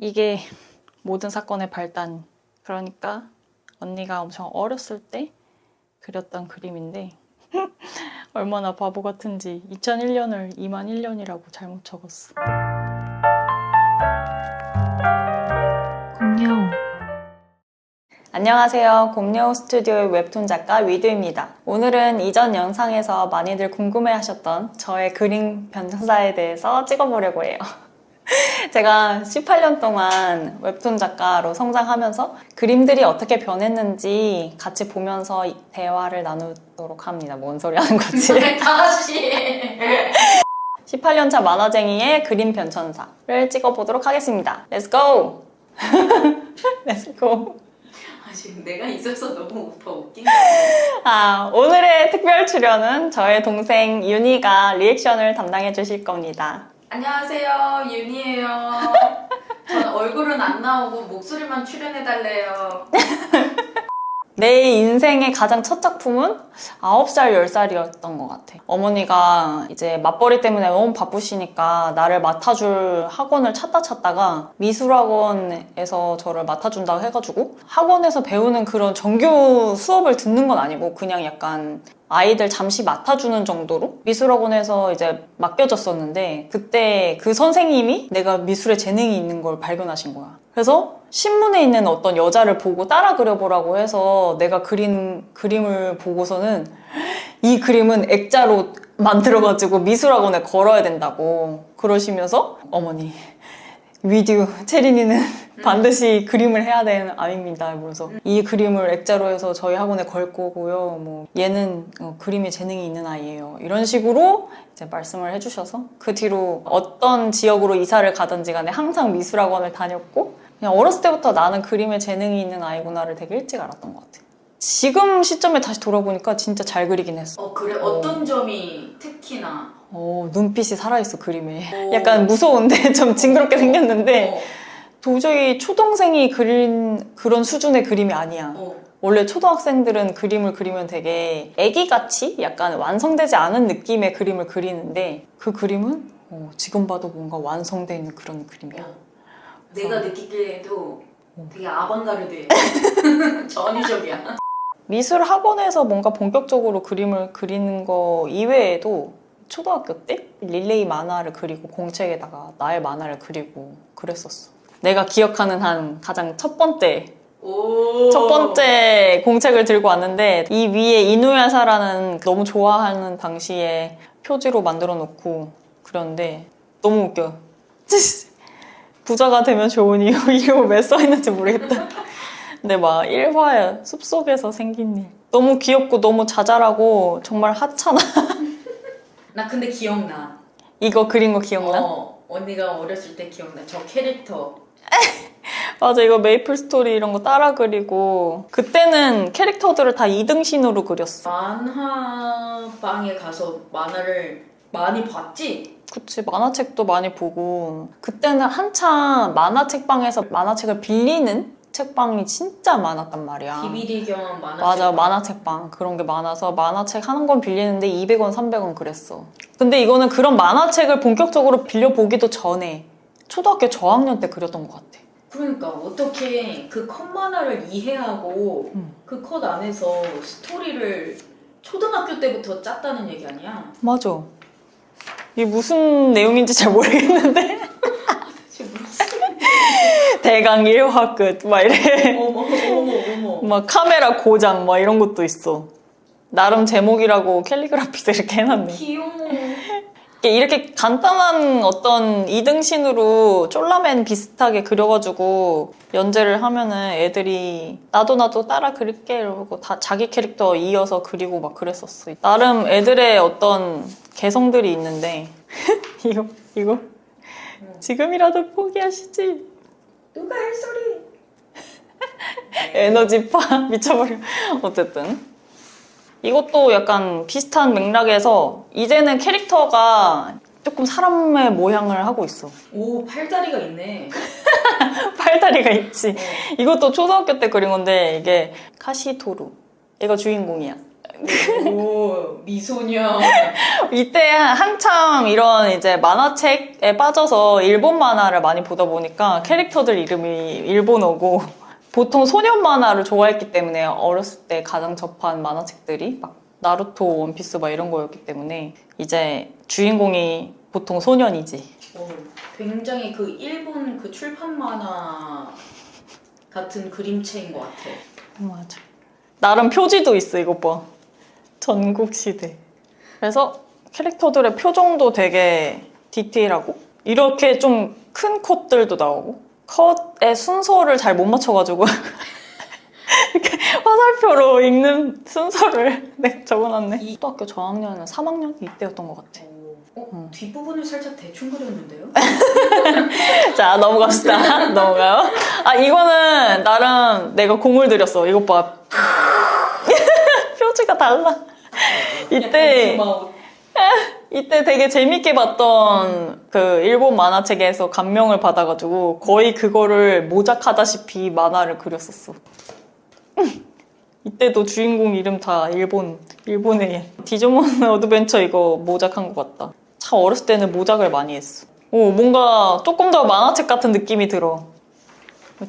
이게 모든 사건의 발단. 그러니까 언니가 엄청 어렸을 때 그렸던 그림인데 얼마나 바보 같은지 2001년을 2001년이라고 잘못 적었어. 곰여우. 안녕하세요. 곰여우 스튜디오의 웹툰 작가 위드입니다. 오늘은 이전 영상에서 많이들 궁금해하셨던 저의 그림 변사에 대해서 찍어보려고 해요. 제가 18년 동안 웹툰 작가로 성장하면서 그림들이 어떻게 변했는지 같이 보면서 대화를 나누도록 합니다. 뭔 소리 하는 거지? 다시 18년차 만화쟁이의 그림 변천사를 찍어보도록 하겠습니다. Let's go! Let's go! 지금 내가 있어서 너무 더 웃긴 거 같아. 오늘의 특별 출연은 저의 동생 윤희가 리액션을 담당해 주실 겁니다. 안녕하세요, 윤이에요. 저는 얼굴은 안 나오고 목소리만 출연해달래요. 내 인생의 가장 첫 작품은 9살, 10살이었던 것 같아. 어머니가 이제 맞벌이 때문에 너무 바쁘시니까 나를 맡아줄 학원을 찾다가 미술학원에서 저를 맡아준다고 해가지고 학원에서 배우는 그런 정규 수업을 듣는 건 아니고 그냥 약간 아이들 잠시 맡아주는 정도로 미술학원에서 이제 맡겨졌었는데 그때 그 선생님이 내가 미술에 재능이 있는 걸 발견하신 거야. 그래서 신문에 있는 어떤 여자를 보고 따라 그려보라고 해서 내가 그린 그림을 보고서는 이 그림은 액자로 만들어가지고 미술학원에 걸어야 된다고 그러시면서 어머니 위듀 체린이는 반드시 그림을 해야 되는 아이입니다. 그래서 이 그림을 액자로 해서 저희 학원에 걸 거고요. 뭐 얘는 그림에 재능이 있는 아이예요. 이런 식으로 이제 말씀을 해주셔서 그 뒤로 어떤 지역으로 이사를 가든지 간에 항상 미술학원을 다녔고 그냥 어렸을 때부터 나는 그림에 재능이 있는 아이구나를 되게 일찍 알았던 것 같아. 지금 시점에 다시 돌아보니까 진짜 잘 그리긴 했어. 그래? 어떤 점이 특히나? 눈빛이 살아있어, 그림에. 약간 무서운데 좀 징그럽게 생겼는데 도저히 초등생이 그린 그런 수준의 그림이 아니야. 원래 초등학생들은 그림을 그리면 되게 애기같이 약간 완성되지 않은 느낌의 그림을 그리는데 그 그림은 지금 봐도 뭔가 완성되어 있는 그런 그림이야. 내가 느끼기에도 되게 아방가르드해. 전위적이야. 미술 학원에서 뭔가 본격적으로 그림을 그리는 거 이외에도 초등학교 때 릴레이 만화를 그리고 공책에다가 나의 만화를 그리고 그랬었어. 내가 기억하는 한 가장 첫 번째 공책을 들고 왔는데 이 위에 이누야사라는 너무 좋아하는 당시에 표지로 만들어 놓고 그렸는데 너무 웃겨. 부자가 되면 좋은 이유 이거 왜 써있는지 모르겠다. 근데 막 1화에 숲속에서 생긴 일 너무 귀엽고 너무 자잘하고 정말 하찮아. 나 근데 기억나. 이거 그린 거 기억나? 언니가 어렸을 때 기억나. 저 캐릭터. 맞아, 이거 메이플 스토리 이런 거 따라 그리고 그때는 캐릭터들을 다 2등신으로 그렸어. 만화방에 가서 만화를 많이 봤지? 그치, 만화책도 많이 보고 그때는 한참 만화책방에서 만화책을 빌리는 책방이 진짜 많았단 말이야. DVD 겸 만화책. 맞아, 만화책방 그런 게 많아서 만화책 하는 건 빌리는데 200원, 300원 그랬어. 근데 이거는 그런 만화책을 본격적으로 빌려보기도 전에 초등학교 저학년 때 그렸던 것 같아. 그러니까 어떻게 그 컷 만화를 이해하고 그 컷 안에서 스토리를 초등학교 때부터 짰다는 얘기 아니야? 맞아. 이게 무슨 내용인지 잘 모르겠는데 대강 1화 끝 막 이래. 어머. 막 카메라 고장 막 이런 것도 있어. 나름 제목이라고 캘리그라피도 이렇게 해놨네. 귀여워. 이렇게 간단한 어떤 2등신으로 쫄라맨 비슷하게 그려가지고 연재를 하면은 애들이 나도 따라 그릴게 이러고 다 자기 캐릭터 이어서 그리고 막 그랬었어. 나름 애들의 어떤 개성들이 있는데 이거 지금이라도 포기하시지. 누가 할 소리? 에너지파 미쳐버려. 어쨌든 이것도 약간 비슷한 맥락에서 이제는 캐릭터가 조금 사람의 모양을 하고 있어. 오, 팔다리가 있네. 팔다리가 있지. 이것도 초등학교 때 그린 건데 이게 카시토루 얘가 주인공이야. 오, 미소녀. 이때 한참 이런 이제 만화책에 빠져서 일본 만화를 많이 보다 보니까 캐릭터들 이름이 일본어고 보통 소년 만화를 좋아했기 때문에 어렸을 때 가장 접한 만화책들이 막 나루토, 원피스 막 이런 거였기 때문에 이제 주인공이 보통 소년이지. 굉장히 그 일본 그 출판 만화 같은 그림체인 것 같아. 맞아. 나름 표지도 있어, 이것 봐. 전국시대. 그래서 캐릭터들의 표정도 되게 디테일하고 이렇게 좀 큰 컷들도 나오고 컷의 순서를 잘 못 맞춰가지고 이렇게 화살표로 읽는 순서를 내가 적어놨네. 초등학교 저학년은 3학년 이때였던 것 같아. 뒷부분을 살짝 대충 그렸는데요? 자, 넘어갑시다. 넘어가요. 아, 이거는 나름 내가 공을 들였어. 이것 봐. 표지가 달라. 이때 되게 재밌게 봤던 그 일본 만화책에서 감명을 받아가지고 거의 그거를 모작하다시피 만화를 그렸었어. 이때도 주인공 이름 다 일본의 디지몬 어드벤처 이거 모작한 것 같다. 참 어렸을 때는 모작을 많이 했어. 뭔가 조금 더 만화책 같은 느낌이 들어.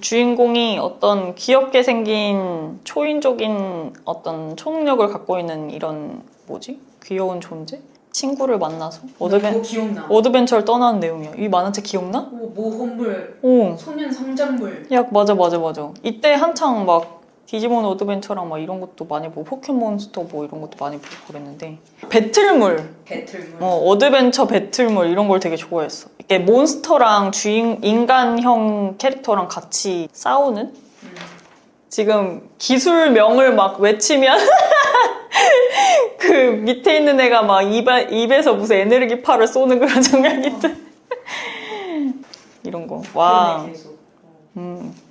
주인공이 어떤 귀엽게 생긴 초인적인 어떤 초능력을 갖고 있는 이런 귀여운 존재? 친구를 만나서 그거 기억나. 어드벤처를 떠나는 내용이야. 이 만화책 기억나? 모험물, 소년 성장물. 야, 맞아. 이때 한창 막 디지몬 어드벤처랑 막 이런 것도 많이 보고 포켓몬스터 뭐 이런 것도 많이 보고 그랬는데 배틀물. 어드벤처 배틀물 이런 걸 되게 좋아했어. 이게 몬스터랑 인간형 캐릭터랑 같이 싸우는? 지금 기술명을 막 외치면 그 밑에 있는 애가 막 입에서 무슨 에너지파를 쏘는 그런 장면이 있대. 이런 거. 와.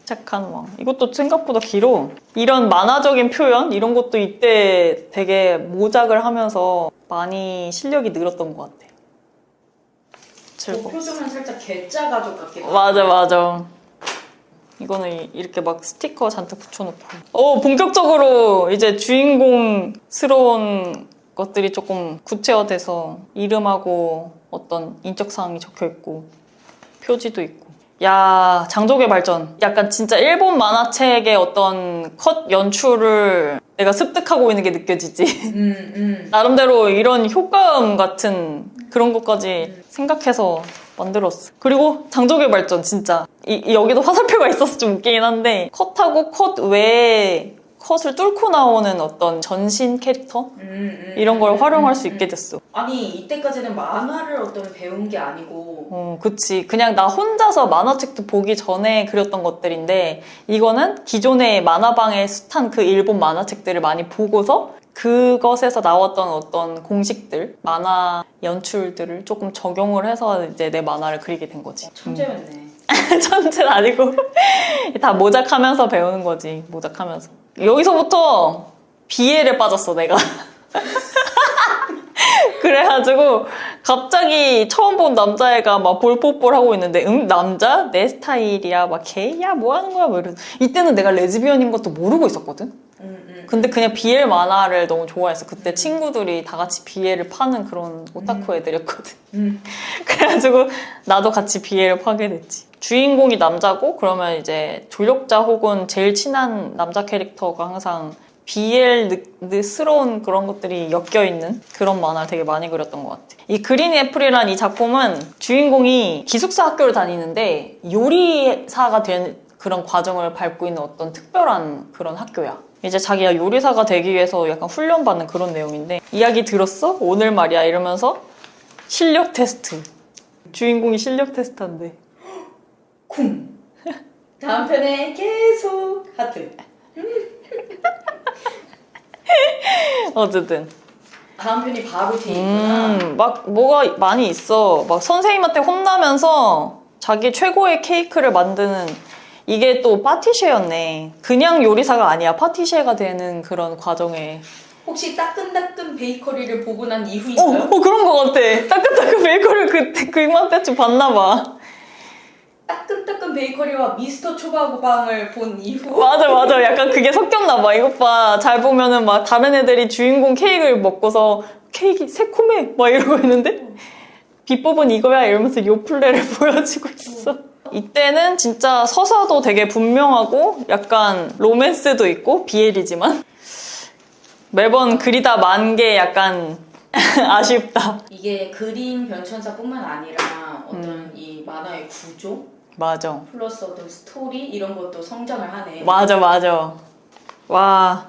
착한 왕. 이것도 생각보다 길어. 이런 만화적인 표현? 이런 것도 이때 되게 모작을 하면서 많이 실력이 늘었던 것 같아. 그 표정은 살짝 개짜 가족 같기도 하고. 맞아. 이거는 이렇게 막 스티커 잔뜩 붙여놓고. 본격적으로 이제 주인공스러운 것들이 조금 구체화돼서 이름하고 어떤 인적사항이 적혀있고 표지도 있고. 야, 장족의 발전. 약간 진짜 일본 만화책의 어떤 컷 연출을 내가 습득하고 있는 게 느껴지지. 나름대로 이런 효과음 같은 그런 것까지 생각해서 만들었어. 그리고 장족의 발전 진짜 여기도 화살표가 있어서 좀 웃기긴 한데 컷하고 컷 외에 컷을 뚫고 나오는 어떤 전신 캐릭터? 이런 걸 활용할 수 있게 됐어. 아니 이때까지는 만화를 배운 게 아니고 그치. 그냥 나 혼자서 만화책도 보기 전에 그렸던 것들인데 이거는 기존의 만화방에 숱한 그 일본 만화책들을 많이 보고서 그것에서 나왔던 어떤 공식들, 만화 연출들을 조금 적용을 해서 이제 내 만화를 그리게 된 거지. 천재였네. 천재는 아니고 다 모작하면서 배우는 거지. 모작하면서. 여기서부터 비애를 빠졌어, 내가. 그래가지고 갑자기 처음 본 남자애가 막 볼뽀뽀를 하고 있는데 남자? 내 스타일이야. 막 개야? 뭐 하는 거야? 뭐 이러고. 이때는 내가 레즈비언인 것도 모르고 있었거든? 근데 그냥 BL 만화를 너무 좋아했어. 그때 친구들이 다 같이 BL을 파는 그런 오타쿠 애들이었거든. 그래가지고 나도 같이 BL을 파게 됐지. 주인공이 남자고 그러면 이제 조력자 혹은 제일 친한 남자 캐릭터가 항상 BL스러운 그런 것들이 엮여있는 그런 만화를 되게 많이 그렸던 것 같아. 이 그린 애플이라는 이 작품은 주인공이 기숙사 학교를 다니는데 요리사가 된 그런 과정을 밟고 있는 어떤 특별한 그런 학교야. 이제 자기가 요리사가 되기 위해서 약간 훈련받는 그런 내용인데 이야기 들었어? 오늘 말이야 이러면서 실력 테스트. 주인공이 실력 테스트 한대. 쿵. 다음 편에 계속 하트. 어쨌든 다음 편이 바로 뒤에 있구나. 막 뭐가 많이 있어. 막 선생님한테 혼나면서 자기 최고의 케이크를 만드는 이게 또 파티셰였네. 그냥 요리사가 아니야. 파티셰가 되는 그런 과정에. 혹시 따끈따끈 베이커리를 보고 난 이후인가요? 그런 거 같아. 따끈따끈 베이커리를 그맘때쯤 봤나 봐. 따끈따끈 베이커리와 미스터 초밥빵을 본 이후 맞아. 약간 그게 섞였나 봐. 이것 봐. 잘 보면은 막 다른 애들이 주인공 케이크를 먹고서 케이크 새콤해 막 이러고 있는데 비법은 이거야 이러면서 요플레를 보여주고 있어. 이때는 진짜 서사도 되게 분명하고 약간 로맨스도 있고 BL이지만 매번 그리다 만 게 약간 아쉽다. 이게 그림 변천사뿐만 아니라 어떤 이 만화의 구조 맞아. 플러스 어떤 스토리 이런 것도 성장을 하네. 맞아. 와,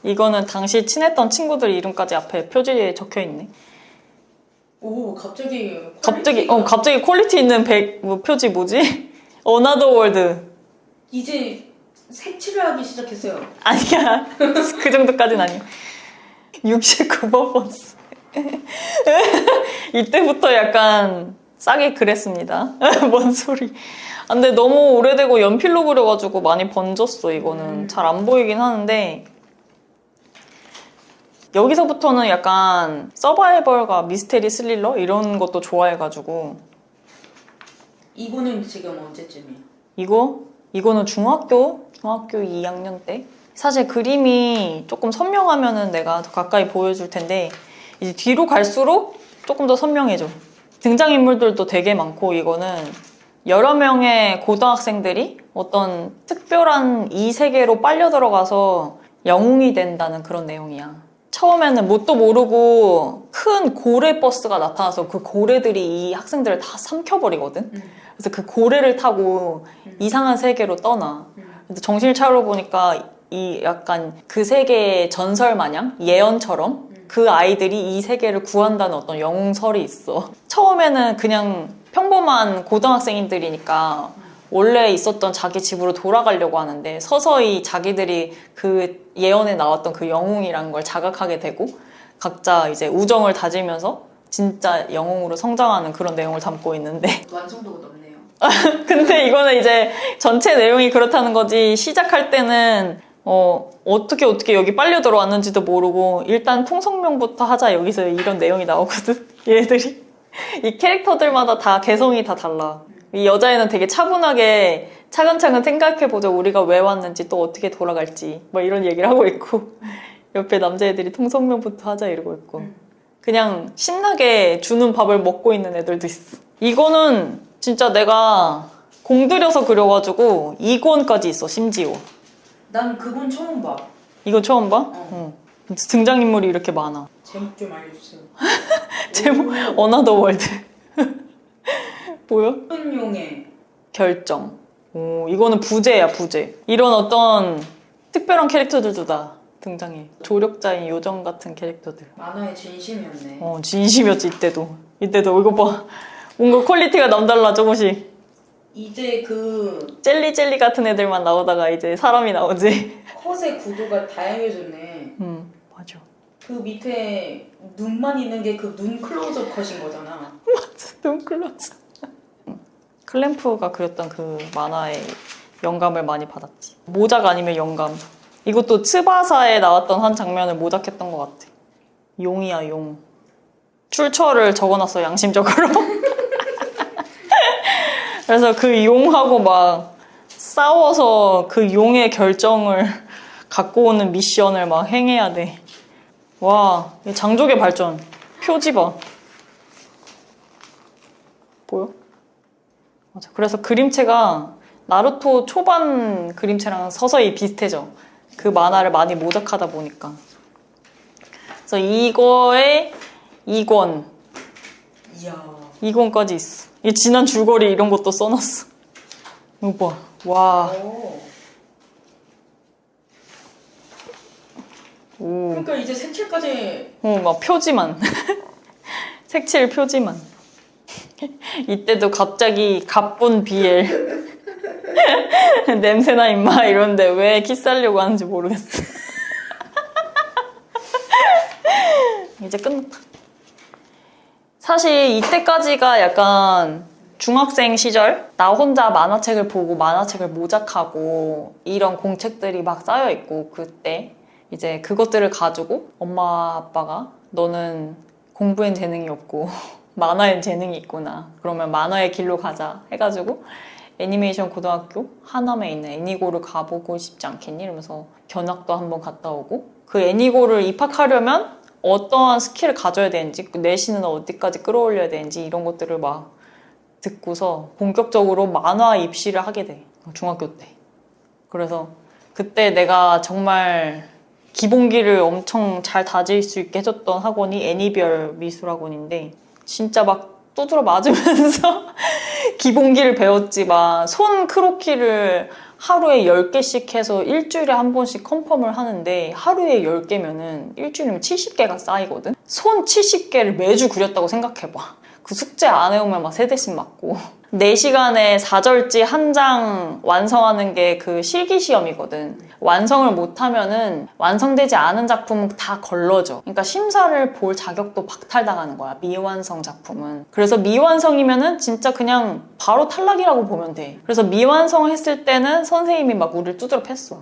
이거는 당시 친했던 친구들 이름까지 앞에 표지에 적혀 있네. 오 갑자기 갑자기 퀄리티 있는 표지 뭐지? 어나더 월드. 이제 색칠을 하기 시작했어요. 아니야. 그 정도까지는 아니야. 69번 버스. 이때부터 약간 싸게 그랬습니다. 뭔 소리. 아, 근데 너무 오래되고 연필로 그려가지고 많이 번졌어, 이거는. 잘 안 보이긴 하는데. 여기서부터는 약간 서바이벌과 미스테리 스릴러? 이런 것도 좋아해가지고. 이거는 지금 언제쯤이야? 이거는 중학교 2학년 때? 사실 그림이 조금 선명하면은 내가 더 가까이 보여줄 텐데, 이제 뒤로 갈수록 조금 더 선명해져. 등장인물들도 되게 많고, 이거는 여러 명의 고등학생들이 어떤 특별한 이 세계로 빨려 들어가서 영웅이 된다는 그런 내용이야. 처음에는 뭣도 모르고 큰 고래 버스가 나타나서 그 고래들이 이 학생들을 다 삼켜버리거든? 그래서 그 고래를 타고 이상한 세계로 떠나. 근데 정신을 차려 보니까 이 약간 그 세계의 전설 마냥 예언처럼 그 아이들이 이 세계를 구한다는 어떤 영웅설이 있어. 처음에는 그냥 평범한 고등학생들이니까 원래 있었던 자기 집으로 돌아가려고 하는데 서서히 자기들이 그 예언에 나왔던 그 영웅이라는 걸 자각하게 되고 각자 이제 우정을 다지면서 진짜 영웅으로 성장하는 그런 내용을 담고 있는데 완성도가 높네요. 근데 이거는 이제 전체 내용이 그렇다는 거지. 시작할 때는 어떻게 여기 빨려 들어왔는지도 모르고 일단 통성명부터 하자 여기서 이런 내용이 나오거든. 얘들이 이 캐릭터들마다 다 개성이 다 달라. 이 여자애는 되게 차분하게 차근차근 생각해보자. 우리가 왜 왔는지 또 어떻게 돌아갈지 뭐 이런 얘기를 하고 있고 옆에 남자애들이 통성명부터 하자 이러고 있고 그냥 신나게 주는 밥을 먹고 있는 애들도 있어. 이거는 진짜 내가 공들여서 그려가지고 2권까지 있어. 심지어 난 그건 처음 봐. 이거 처음 봐? 응. 등장인물이 이렇게 많아. 제목 좀 알려주세요. 제목 어나더 월드. 보여? 용의 결정. 오, 이거는 부제야, 부제. 이런 어떤 특별한 캐릭터들도 다 등장해. 조력자인 요정 같은 캐릭터들. 만화의 진심이었네. 진심이었지, 이때도. 이거 봐. 뭔가 퀄리티가 남달라, 조금씩. 이제 그 젤리 같은 애들만 나오다가 이제 사람이 나오지. 컷의 구도가 다양해졌네. 맞아. 그 밑에 눈만 있는 게 그 눈 클로즈업 컷인 거잖아. 맞아, 눈 클로즈. 클램프가 그렸던 그 만화에 영감을 많이 받았지. 모작 아니면 영감. 이것도 츠바사에 나왔던 한 장면을 모작했던 것 같아. 용이야, 용. 출처를 적어놨어, 양심적으로. 그래서 그 용하고 막 싸워서 그 용의 결정을 갖고 오는 미션을 막 행해야 돼. 와, 장족의 발전. 표지 봐. 보여? 맞아. 그래서 그림체가 나루토 초반 그림체랑 서서히 비슷해져. 그 만화를 많이 모작하다 보니까. 그래서 이거에 2권. 이야. 2권까지 있어. 이 지난 줄거리 이런 것도 써놨어. 이거 봐. 와. 오. 그러니까 이제 색칠까지 막 표지만. 색칠 표지만. 이때도 갑자기 가쁜 BL. 냄새나 임마 이러는데 왜 키스하려고 하는지 모르겠어. 이제 끝났다. 사실 이때까지가 약간 중학생 시절 나 혼자 만화책을 보고 만화책을 모작하고 이런 공책들이 막 쌓여있고 그때 이제 그것들을 가지고 엄마 아빠가 너는 공부엔 재능이 없고 만화엔 재능이 있구나. 그러면 만화의 길로 가자 해가지고 애니메이션 고등학교 하남에 있는 애니고를 가보고 싶지 않겠니? 이러면서 견학도 한번 갔다 오고 그 애니고를 입학하려면 어떠한 스킬을 가져야 되는지 내신은 어디까지 끌어올려야 되는지 이런 것들을 막 듣고서 본격적으로 만화 입시를 하게 돼. 중학교 때. 그래서 그때 내가 정말 기본기를 엄청 잘 다질 수 있게 해줬던 학원이 애니별 미술학원인데 진짜 막 두드려 맞으면서 기본기를 배웠지. 막 손 크로키를 하루에 10개씩 해서 일주일에 한 번씩 컨펌을 하는데 하루에 10개면은 일주일이면 70개가 쌓이거든? 손 70개를 매주 그렸다고 생각해봐. 그 숙제 안 해오면 막 3대씩 맞고 4시간에 4절지 한 장 완성하는 게 그 실기시험이거든. 완성을 못하면은 완성되지 않은 작품은 다 걸러져. 그러니까 심사를 볼 자격도 박탈당하는 거야, 미완성 작품은. 그래서 미완성이면은 진짜 그냥 바로 탈락이라고 보면 돼. 그래서 미완성 했을 때는 선생님이 막 우리를 두드려 팼어.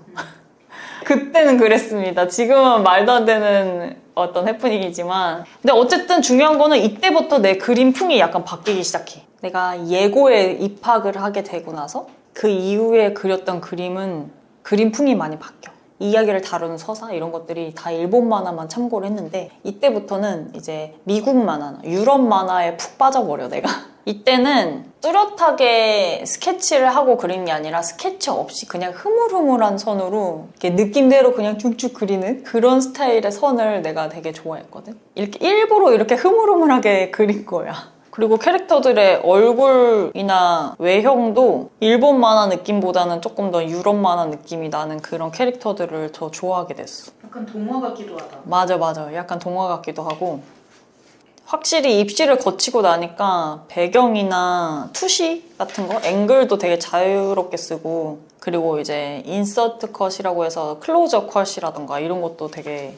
그때는 그랬습니다. 지금은 말도 안 되는 어떤 해프닝이지만 근데 어쨌든 중요한 거는 이때부터 내 그림풍이 약간 바뀌기 시작해. 내가 예고에 입학을 하게 되고 나서 그 이후에 그렸던 그림은 그림풍이 많이 바뀌어. 이야기를 다루는 서사 이런 것들이 다 일본 만화만 참고를 했는데 이때부터는 이제 미국 만화나 유럽 만화에 푹 빠져버려 내가. 이때는 뚜렷하게 스케치를 하고 그리는 게 아니라 스케치 없이 그냥 흐물흐물한 선으로 이렇게 느낌대로 그냥 쭉쭉 그리는 그런 스타일의 선을 내가 되게 좋아했거든. 이렇게 일부러 이렇게 흐물흐물하게 그린 거야. 그리고 캐릭터들의 얼굴이나 외형도 일본 만화 느낌보다는 조금 더 유럽 만화 느낌이 나는 그런 캐릭터들을 더 좋아하게 됐어. 약간 동화 같기도 하다. 맞아. 약간 동화 같기도 하고 확실히 입시를 거치고 나니까 배경이나 투시 같은 거, 앵글도 되게 자유롭게 쓰고 그리고 이제 인서트 컷이라고 해서 클로즈업 컷이라던가 이런 것도 되게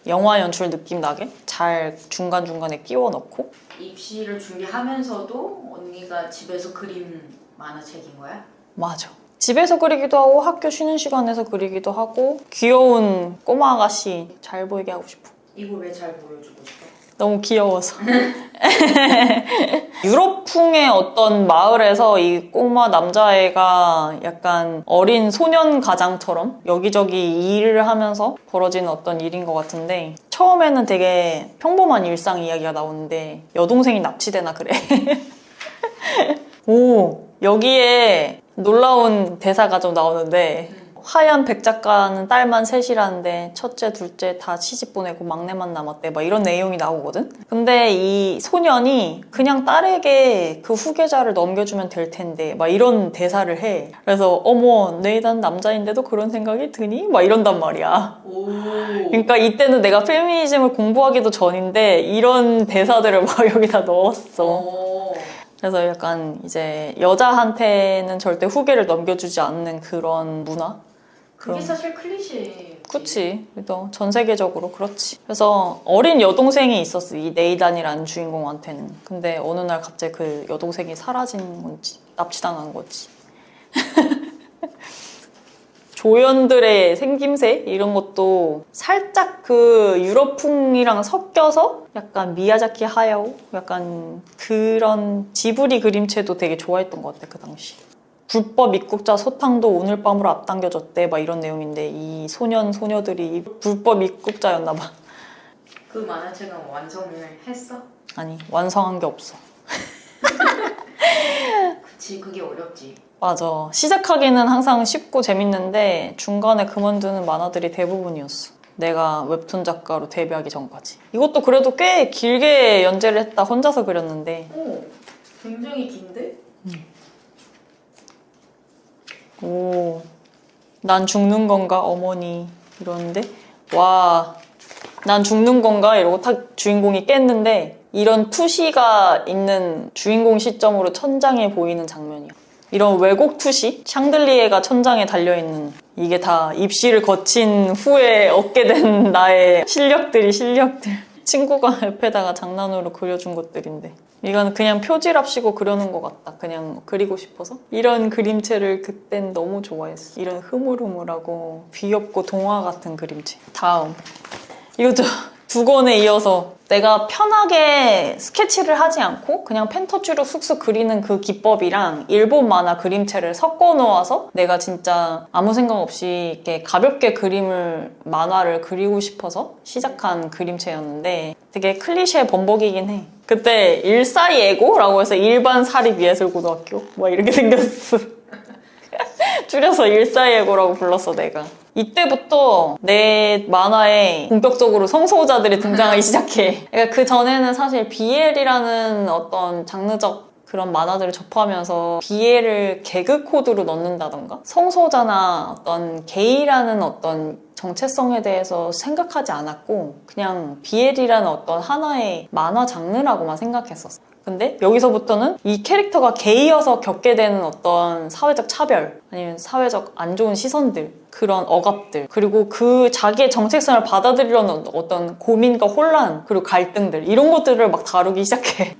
영화 연출 느낌 나게 잘 중간중간에 끼워 넣고. 입시를 준비하면서도 언니가 집에서 그린 만화책인 거야? 맞아. 집에서 그리기도 하고 학교 쉬는 시간에서 그리기도 하고 귀여운 꼬마 아가씨 잘 보이게 하고 싶어. 이걸 왜 잘 보여주고 싶어? 너무 귀여워서. 유럽풍의 어떤 마을에서 이 꼬마 남자애가 약간 어린 소년 가장처럼 여기저기 일을 하면서 벌어지는 어떤 일인 것 같은데 처음에는 되게 평범한 일상 이야기가 나오는데 여동생이 납치되나 그래. 오, 여기에 놀라운 대사가 좀 나오는데 하얀 백 작가는 딸만 셋이라는데 첫째, 둘째 다 시집 보내고 막내만 남았대. 막 이런 내용이 나오거든? 근데 이 소년이 그냥 딸에게 그 후계자를 넘겨주면 될 텐데 막 이런 대사를 해. 그래서 어머, 난 남자인데도 그런 생각이 드니? 막 이런단 말이야. 오. 그러니까 이때는 내가 페미니즘을 공부하기도 전인데 이런 대사들을 막 여기다 넣었어. 오. 그래서 약간 이제 여자한테는 절대 후계를 넘겨주지 않는 그런 문화? 그게 사실 클리셰. 그치. 그래서 전 세계적으로 그렇지. 그래서 어린 여동생이 있었어. 이 네이단이라는 주인공한테는. 근데 어느 날 갑자기 그 여동생이 사라진 건지 납치당한 거지. 조연들의 생김새 이런 것도 살짝 그 유럽풍이랑 섞여서 약간 미야자키 하야오 약간 그런 지브리 그림체도 되게 좋아했던 것 같아 그 당시. 불법 입국자 소탕도 오늘 밤으로 앞당겨졌대 막 이런 내용인데 이 소년 소녀들이 불법 입국자였나 봐. 그 만화책은 완성을 했어? 아니 완성한 게 없어. 그치, 그게 어렵지. 맞아. 시작하기는 항상 쉽고 재밌는데 중간에 그만두는 만화들이 대부분이었어. 내가 웹툰 작가로 데뷔하기 전까지. 이것도 그래도 꽤 길게 연재를 했다. 혼자서 그렸는데. 오, 굉장히 긴데? 오, 난 죽는 건가 어머니 이러는데 와, 난 죽는 건가 이러고 딱 주인공이 깼는데 이런 투시가 있는 주인공 시점으로 천장에 보이는 장면이야. 이런 왜곡 투시? 샹들리에가 천장에 달려있는 이게 다 입시를 거친 후에 얻게 된 나의 실력들. 친구가 옆에다가 장난으로 그려준 것들인데 이건 그냥 표지랍시고 그려놓은 것 같다. 그냥 그리고 싶어서. 이런 그림체를 그땐 너무 좋아했어. 이런 흐물흐물하고 귀엽고 동화 같은 그림체. 다음. 이것도 두 권에 이어서 내가 편하게 스케치를 하지 않고 그냥 펜터치로 쑥쑥 그리는 그 기법이랑 일본 만화 그림체를 섞어 놓아서 내가 진짜 아무 생각 없이 이렇게 가볍게 만화를 그리고 싶어서 시작한 그림체였는데 되게 클리셰 범벅이긴 해. 그때 일사예고라고 해서 일반 사립예술고등학교 뭐 이렇게 생겼어. 줄여서 일사예고라고 불렀어 내가. 이때부터 내 만화에 본격적으로 성소자들이 등장하기 시작해. 그러니까 그 전에는 사실 BL이라는 어떤 장르적 그런 만화들을 접하면서 BL을 개그 코드로 넣는다던가 성소자나 어떤 게이라는 어떤 정체성에 대해서 생각하지 않았고 그냥 BL이라는 어떤 하나의 만화 장르라고만 생각했었어. 근데 여기서부터는 이 캐릭터가 게이여서 겪게 되는 어떤 사회적 차별 아니면 사회적 안 좋은 시선들 그런 억압들 그리고 그 자기의 정체성을 받아들이려는 어떤 고민과 혼란 그리고 갈등들 이런 것들을 막 다루기 시작해.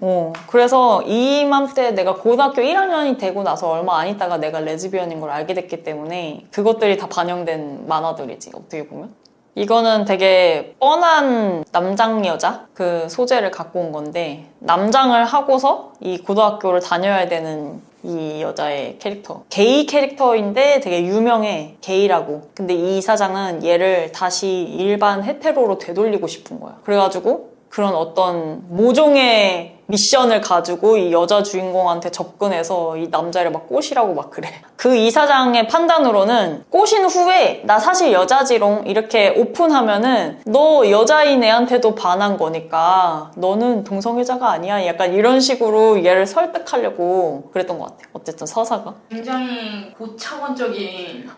그래서 이맘때 내가 고등학교 1학년이 되고 나서 얼마 안 있다가 내가 레즈비언인 걸 알게 됐기 때문에 그것들이 다 반영된 만화들이지 어떻게 보면. 이거는 되게 뻔한 남장 여자 그 소재를 갖고 온 건데 남장을 하고서 이 고등학교를 다녀야 되는 이 여자의 캐릭터 게이 캐릭터인데 되게 유명해 게이라고. 근데 이 이사장은 얘를 다시 일반 헤테로로 되돌리고 싶은 거야. 그래가지고 그런 어떤 모종의 미션을 가지고 이 여자 주인공한테 접근해서 이 남자를 막 꼬시라고 막 그래. 그 이사장의 판단으로는 꼬신 후에 나 사실 여자지롱 이렇게 오픈하면은 너 여자인 애한테도 반한 거니까 너는 동성애자가 아니야. 약간 이런 식으로 얘를 설득하려고 그랬던 것 같아. 어쨌든 서사가. 굉장히 고차원적인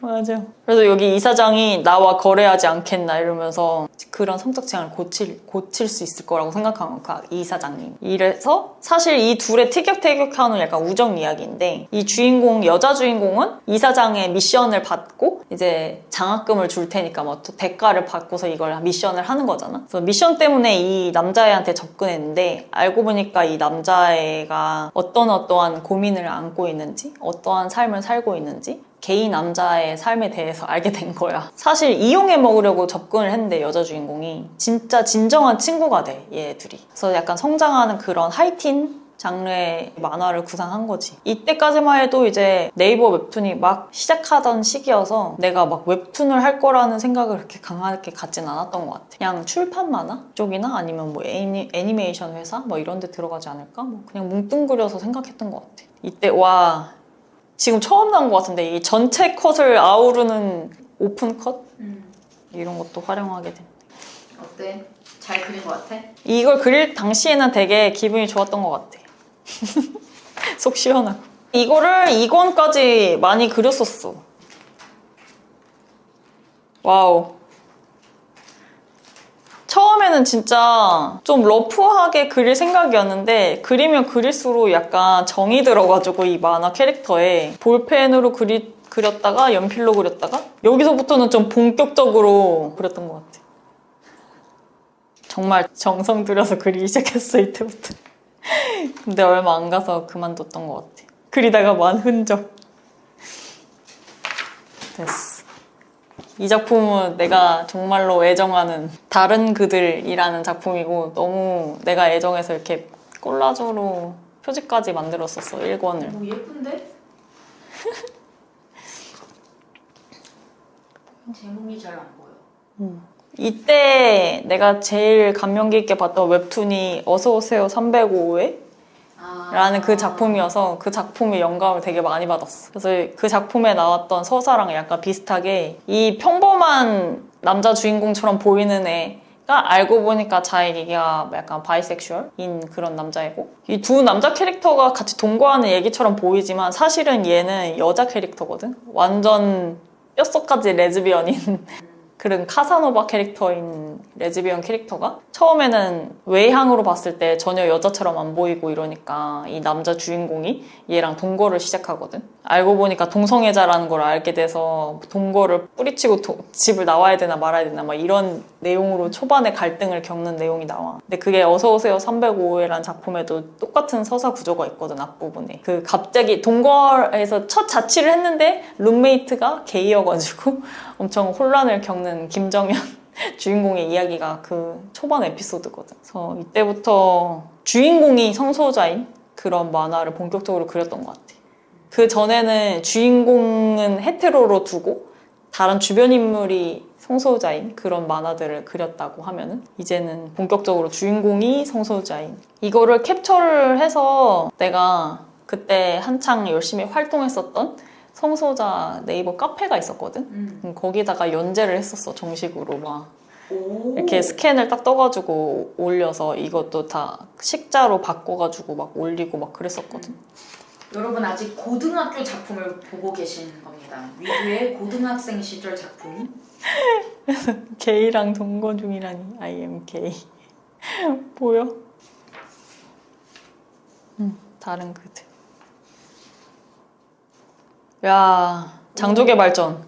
맞아. 그래서 여기 이사장이 나와 거래하지 않겠나 이러면서 그런 성적 제한을 고칠 수 있을 거라고 생각한 거야, 이 이사장님. 이래서 사실 이 둘의 티격태격하는 약간 우정 이야기인데 이 주인공, 여자 주인공은 이사장의 미션을 받고 이제 장학금을 줄 테니까 뭐 또 대가를 받고서 이걸 미션을 하는 거잖아. 그래서 미션 때문에 이 남자애한테 접근했는데 알고 보니까 이 남자애가 어떠한 고민을 안고 있는지 어떠한 삶을 살고 있는지 게이 남자의 삶에 대해서 알게 된 거야. 사실 이용해 먹으려고 접근을 했는데 여자 주인공이 진짜 진정한 친구가 돼, 얘 둘이. 그래서 약간 성장하는 그런 하이틴 장르의 만화를 구상한 거지. 이때까지만 해도 이제 네이버 웹툰이 막 시작하던 시기여서 내가 막 웹툰을 할 거라는 생각을 그렇게 강하게 갖진 않았던 것 같아. 그냥 출판 만화 쪽이나 아니면 뭐 애니메이션 회사 뭐 이런 데 들어가지 않을까? 뭐 그냥 뭉뚱그려서 생각했던 것 같아. 이때 와 지금 처음 나온 것 같은데 이 전체 컷을 아우르는 오픈 컷? 이런 것도 활용하게 돼. 어때? 잘 그린 것 같아? 이걸 그릴 당시에는 되게 기분이 좋았던 것 같아. 속 시원하고. 이거를 2권까지 많이 그렸었어. 와우. 처음에는 진짜 좀 러프하게 그릴 생각이었는데 그리면 그릴수록 약간 정이 들어가지고 이 만화 캐릭터에 볼펜으로 그렸다가 연필로 그렸다가 여기서부터는 좀 본격적으로 그렸던 것 같아. 정말 정성 들여서 그리기 시작했어 이때부터. 근데 얼마 안 가서 그만뒀던 것 같아. 그리다가 만 흔적. 됐어. 이 작품은 내가 정말로 애정하는 다른 그들이라는 작품이고 너무 내가 애정해서 이렇게 콜라주로 표지까지 만들었었어 1권을. 오, 예쁜데? 제목이 잘 안 보여. 이때 내가 제일 감명 깊게 봤던 웹툰이 어서오세요 305회 라는 그 작품이어서 그 작품의 영감을 되게 많이 받았어. 그래서 그 작품에 나왔던 서사랑 약간 비슷하게 이 평범한 남자 주인공처럼 보이는 애가 알고 보니까 자기가 약간 바이섹슈얼인 그런 남자이고 이 두 남자 캐릭터가 같이 동거하는 얘기처럼 보이지만 사실은 얘는 여자 캐릭터거든. 완전 뼛속까지 레즈비언인 그런 카사노바 캐릭터인 레즈비언 캐릭터가 처음에는 외향으로 봤을 때 전혀 여자처럼 안 보이고 이러니까 이 남자 주인공이 얘랑 동거를 시작하거든. 알고 보니까 동성애자라는 걸 알게 돼서 동거를 뿌리치고 집을 나와야 되나 말아야 되나 막 이런 내용으로 초반에 갈등을 겪는 내용이 나와. 근데 그게 어서오세요 305회라는 작품에도 똑같은 서사 구조가 있거든 앞부분에. 그 갑자기 동거에서 첫 자취를 했는데 룸메이트가 게이여가지고 엄청 혼란을 겪는 김정현 주인공의 이야기가 그 초반 에피소드거든. 그래서 이때부터 주인공이 성소유자인 그런 만화를 본격적으로 그렸던 것 같아. 그 전에는 주인공은 헤테로로 두고 다른 주변 인물이 성소유자인 그런 만화들을 그렸다고 하면은 이제는 본격적으로 주인공이 성소유자인 이거를 캡처를 해서 내가 그때 한창 열심히 활동했었던 성소유자 네이버 카페가 있었거든. 거기다가 연재를 했었어. 정식으로 막 오. 이렇게 스캔을 딱 떠가지고 올려서 이것도 다 식자로 바꿔가지고 막 올리고 막 그랬었거든. 여러분 아직 고등학교 작품을 보고 계신 겁니다. 위두의 고등학생 시절 작품. 게이랑 동거 중이라니. I am gay. 보여? 다른 그들. 야, 장족의 발전.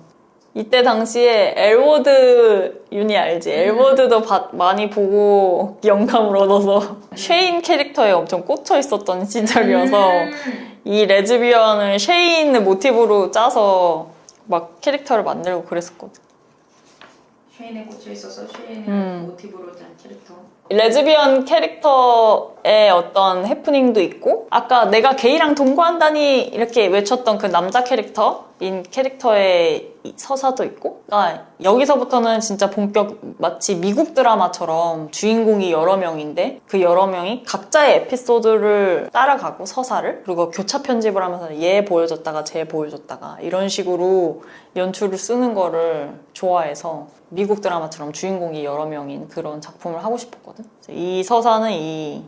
이때 당시에 엘워드 윤이 알지? 엘워드도 많이 보고 영감을 얻어서 쉐인 캐릭터에 엄청 꽂혀 있었던 시절이어서 이 레즈비언을 쉐인 모티브로 짜서 막 캐릭터를 만들고 그랬었거든. 쉐인에 꽂혀 있어서 쉐인을 모티브로 짠 캐릭터. 레즈비언 캐릭터의 어떤 해프닝도 있고 아까 내가 게이랑 동거한다니 이렇게 외쳤던 그 남자 캐릭터인 캐릭터의 서사도 있고 그러니까 여기서부터는 진짜 본격 마치 미국 드라마처럼 주인공이 여러 명인데 그 여러 명이 각자의 에피소드를 따라가고 서사를 그리고 교차 편집을 하면서 얘 보여줬다가 쟤 보여줬다가 이런 식으로 연출을 쓰는 거를 좋아해서 미국 드라마처럼 주인공이 여러 명인 그런 작품을 하고 싶었거든. 이 서사는 이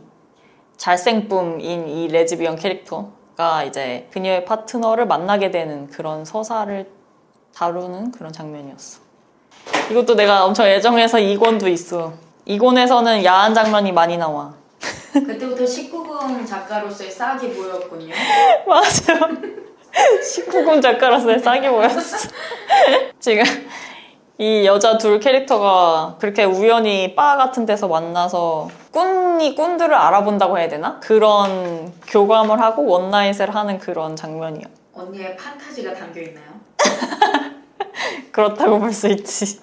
잘생뿜인 이 레즈비언 캐릭터가 이제 그녀의 파트너를 만나게 되는 그런 서사를 다루는 그런 장면이었어. 이것도 내가 엄청 애정해서 2권도 있어. 2권에서는 야한 장면이 많이 나와. 그때부터 19금 작가로서의 싹이 보였군요. 맞아. 19금 작가로서의 싹이 보였어. 지금 이 여자 둘 캐릭터가 그렇게 우연히 바 같은 데서 만나서 꾼이 꾼들을 알아본다고 해야 되나? 그런 교감을 하고 원나잇을 하는 그런 장면이야. 언니의 판타지가 담겨있나요? 그렇다고 볼 수 있지.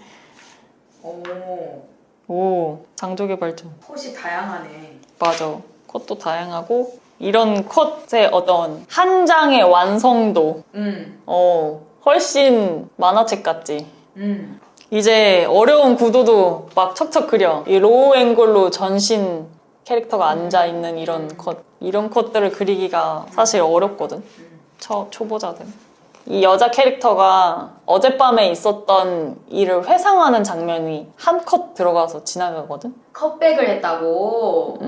오, 오, 장족의 발전. 컷이 다양하네. 맞아. 컷도 다양하고 이런 컷의 어떤 한 장의 완성도 훨씬 만화책 같지. 이제 어려운 구도도 막 척척 그려. 이 로우 앵글로 전신 캐릭터가 앉아있는 이런 컷들을 그리기가 사실 어렵거든. 초보자들. 이 여자 캐릭터가 어젯밤에 있었던 일을 회상하는 장면이 한 컷 들어가서 지나가거든. 컷백을 했다고?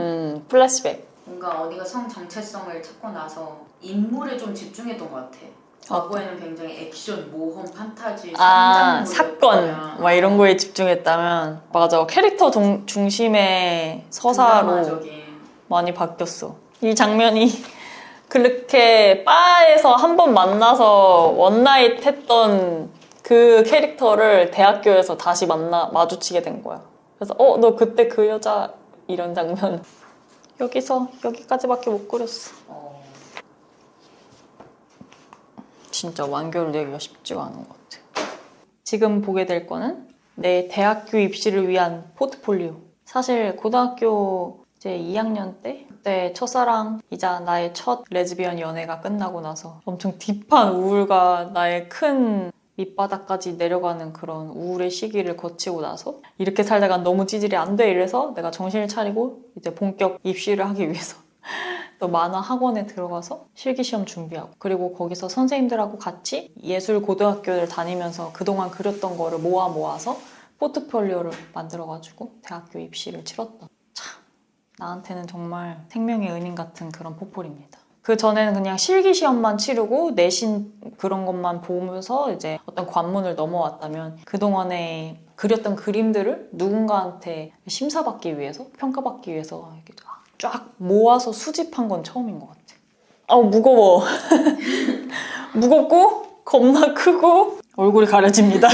플래시백. 뭔가 언니가 성 정체성을 찾고 나서 인물에 좀 집중했던 것 같아. 과거에는 굉장히 액션, 모험, 판타지, 사건 막 이런 거에 집중했다면 맞아. 캐릭터 중심의 서사로 드라마적인. 많이 바뀌었어. 이 장면이 그렇게 바에서 한 번 만나서 원나잇 했던 그 캐릭터를 대학교에서 다시 마주치게 된 거야. 그래서 너 그때 그 여자 이런 장면 여기까지밖에 못 그렸어. 진짜 완결을 내기가 쉽지가 않은 것 같아. 지금 보게 될 거는 내 대학교 입시를 위한 포트폴리오. 사실 고등학교 이제 2학년 때 그때 첫사랑이자 나의 첫 레즈비언 연애가 끝나고 나서 엄청 딥한 우울과 나의 큰 밑바닥까지 내려가는 그런 우울의 시기를 거치고 나서 이렇게 살다가 너무 찌질이 안 돼 이래서 내가 정신을 차리고 이제 본격 입시를 하기 위해서 또 만화 학원에 들어가서 실기시험 준비하고 그리고 거기서 선생님들하고 같이 예술 고등학교를 다니면서 그동안 그렸던 거를 모아서 포트폴리오를 만들어가지고 대학교 입시를 치렀던 참 나한테는 정말 생명의 은인 같은 그런 포폴입니다. 그 전에는 그냥 실기시험만 치르고 내신 그런 것만 보면서 이제 어떤 관문을 넘어왔다면 그동안에 그렸던 그림들을 누군가한테 심사받기 위해서 평가받기 위해서 이렇게 쫙 모아서 수집한 건 처음인 것 같아. 무거워. 무겁고 겁나 크고 얼굴이 가려집니다.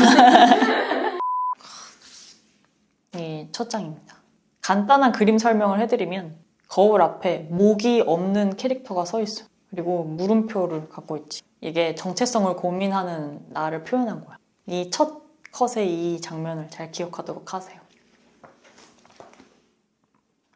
이 첫 장입니다. 간단한 그림 설명을 해드리면 거울 앞에 목이 없는 캐릭터가 서 있어요. 그리고 물음표를 갖고 있지. 이게 정체성을 고민하는 나를 표현한 거야. 이 첫 컷의 이 장면을 잘 기억하도록 하세요.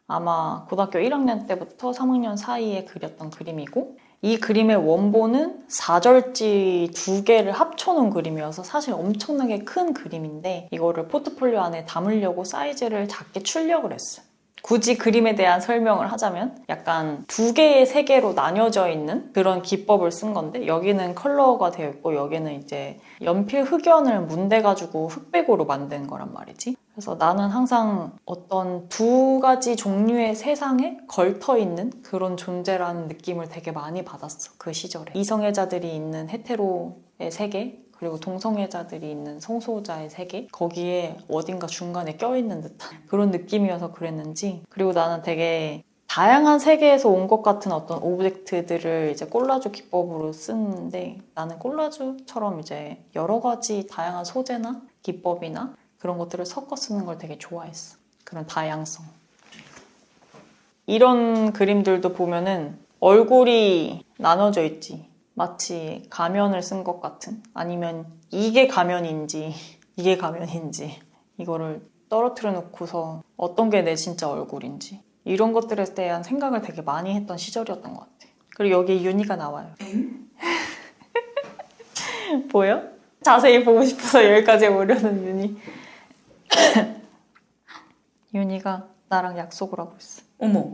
아마 고등학교 1학년 때부터 3학년 사이에 그렸던 그림이고 이 그림의 원본은 4절지 2개를 합쳐놓은 그림이어서 사실 엄청나게 큰 그림인데 이거를 포트폴리오 안에 담으려고 사이즈를 작게 출력을 했어요. 굳이 그림에 대한 설명을 하자면 약간 2개의 세계로 나뉘어져 있는 그런 기법을 쓴 건데 여기는 컬러가 되어 있고 여기는 이제 연필 흑연을 문대가지고 흑백으로 만든 거란 말이지. 그래서 나는 항상 어떤 2가지 종류의 세상에 걸터 있는 그런 존재라는 느낌을 되게 많이 받았어. 그 시절에. 이성애자들이 있는 헤테로의 세계 그리고 동성애자들이 있는 성소자의 세계 거기에 어딘가 중간에 껴있는 듯한 그런 느낌이어서 그랬는지 그리고 나는 되게 다양한 세계에서 온 것 같은 어떤 오브젝트들을 이제 콜라주 기법으로 쓰는데 나는 콜라주처럼 이제 여러 가지 다양한 소재나 기법이나 그런 것들을 섞어 쓰는 걸 되게 좋아했어. 그런 다양성. 이런 그림들도 보면은 얼굴이 나눠져 있지. 마치 가면을 쓴 것 같은 아니면 이게 가면인지 이게 가면인지 이거를 떨어뜨려 놓고서 어떤 게 내 진짜 얼굴인지 이런 것들에 대한 생각을 되게 많이 했던 시절이었던 것 같아. 그리고 여기에 윤희가 나와요. 보여? 자세히 보고 싶어서 여기까지 오려는 윤희. 윤희가 나랑 약속을 하고 있어. 어머.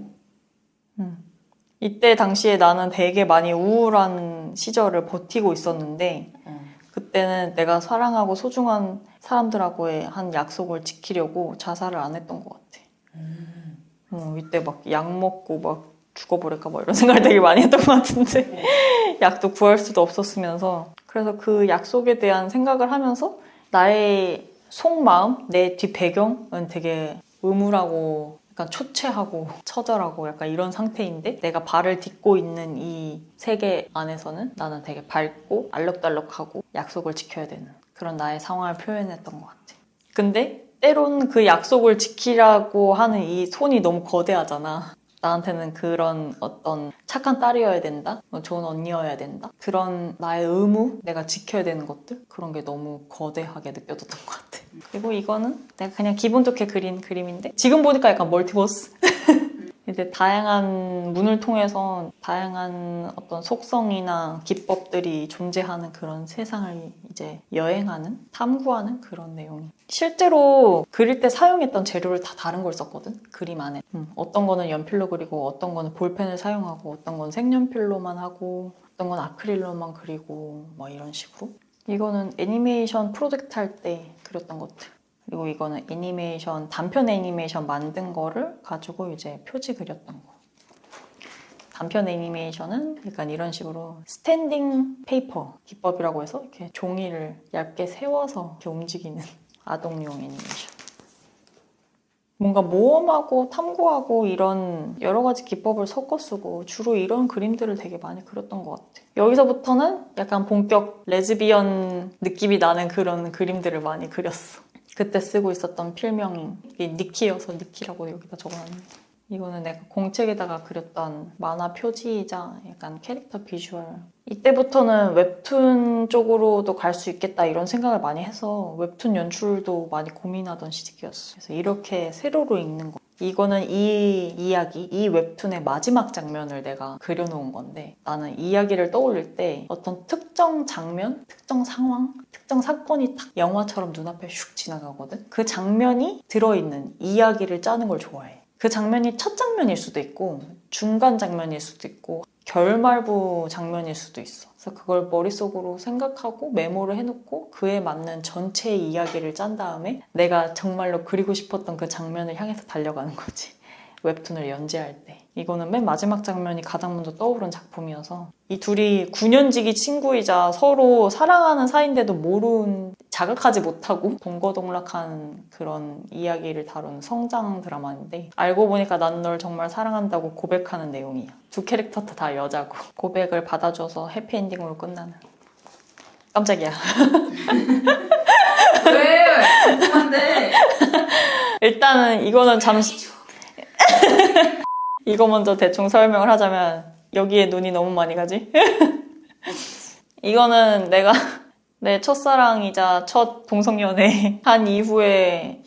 이때 당시에 나는 되게 많이 우울한 시절을 버티고 있었는데 그때는 내가 사랑하고 소중한 사람들하고의 한 약속을 지키려고 자살을 안 했던 것 같아. 이때 막 약 먹고 막 죽어버릴까 뭐 이런 생각을 되게 많이 했던 것 같은데 약도 구할 수도 없었으면서 그래서 그 약속에 대한 생각을 하면서 나의 속마음, 내 뒷배경은 되게 음울하고 약간 초췌하고 처절하고 약간 이런 상태인데 내가 발을 딛고 있는 이 세계 안에서는 나는 되게 밝고 알록달록하고 약속을 지켜야 되는 그런 나의 상황을 표현했던 것 같아. 근데 때론 그 약속을 지키라고 하는 이 손이 너무 거대하잖아. 나한테는 그런 어떤 착한 딸이어야 된다, 좋은 언니여야 된다 그런 나의 의무, 내가 지켜야 되는 것들 그런 게 너무 거대하게 느껴졌던 것 같아. 그리고 이거는 내가 그냥 기분 좋게 그린 그림인데 지금 보니까 약간 멀티버스 이제 다양한 문을 통해서 다양한 어떤 속성이나 기법들이 존재하는 그런 세상을 이제 여행하는, 탐구하는 그런 내용이. 실제로 그릴 때 사용했던 재료를 다 다른 걸 썼거든, 그림 안에. 어떤 거는 연필로 그리고 어떤 거는 볼펜을 사용하고 어떤 건 색연필로만 하고 어떤 건 아크릴로만 그리고 뭐 이런 식으로. 이거는 애니메이션 프로젝트 할 때 그렸던 것들. 그리고 이거는 애니메이션, 단편 애니메이션 만든 거를 가지고 이제 표지 그렸던 거. 단편 애니메이션은 약간 이런 식으로 스탠딩 페이퍼 기법이라고 해서 이렇게 종이를 얇게 세워서 이렇게 움직이는 아동용 애니메이션. 뭔가 모험하고 탐구하고 이런 여러 가지 기법을 섞어 쓰고 주로 이런 그림들을 되게 많이 그렸던 것 같아. 여기서부터는 약간 본격 레즈비언 느낌이 나는 그런 그림들을 많이 그렸어. 그때 쓰고 있었던 필명이 이게 니키여서 니키라고 여기다 적어놨는데 이거는 내가 공책에다가 그렸던 만화 표지이자 약간 캐릭터 비주얼. 이때부터는 웹툰 쪽으로도 갈 수 있겠다 이런 생각을 많이 해서 웹툰 연출도 많이 고민하던 시기였어. 그래서 이렇게 세로로 읽는 거. 이거는 이 이야기, 이 웹툰의 마지막 장면을 내가 그려놓은 건데 나는 이 이야기를 떠올릴 때 어떤 특정 장면, 특정 상황, 특정 사건이 딱 영화처럼 눈앞에 슉 지나가거든. 그 장면이 들어있는 이야기를 짜는 걸 좋아해. 그 장면이 첫 장면일 수도 있고 중간 장면일 수도 있고 결말부 장면일 수도 있어. 그래서 그걸 머릿속으로 생각하고 메모를 해놓고 그에 맞는 전체 이야기를 짠 다음에 내가 정말로 그리고 싶었던 그 장면을 향해서 달려가는 거지. 웹툰을 연재할 때. 이거는 맨 마지막 장면이 가장 먼저 떠오른 작품이어서 이 둘이 9년지기 친구이자 서로 사랑하는 사이인데도 자각하지 못하고 동거동락한 그런 이야기를 다룬 성장 드라마인데 알고 보니까 난 널 정말 사랑한다고 고백하는 내용이야. 두 캐릭터 다 여자고 고백을 받아줘서 해피엔딩으로 끝나는. 깜짝이야. 왜? 궁금한데. 일단은 이거는 잠시 이거 먼저 대충 설명을 하자면 여기에 눈이 너무 많이 가지? 이거는 내가 내 첫사랑이자 첫 동성연애 한 이후에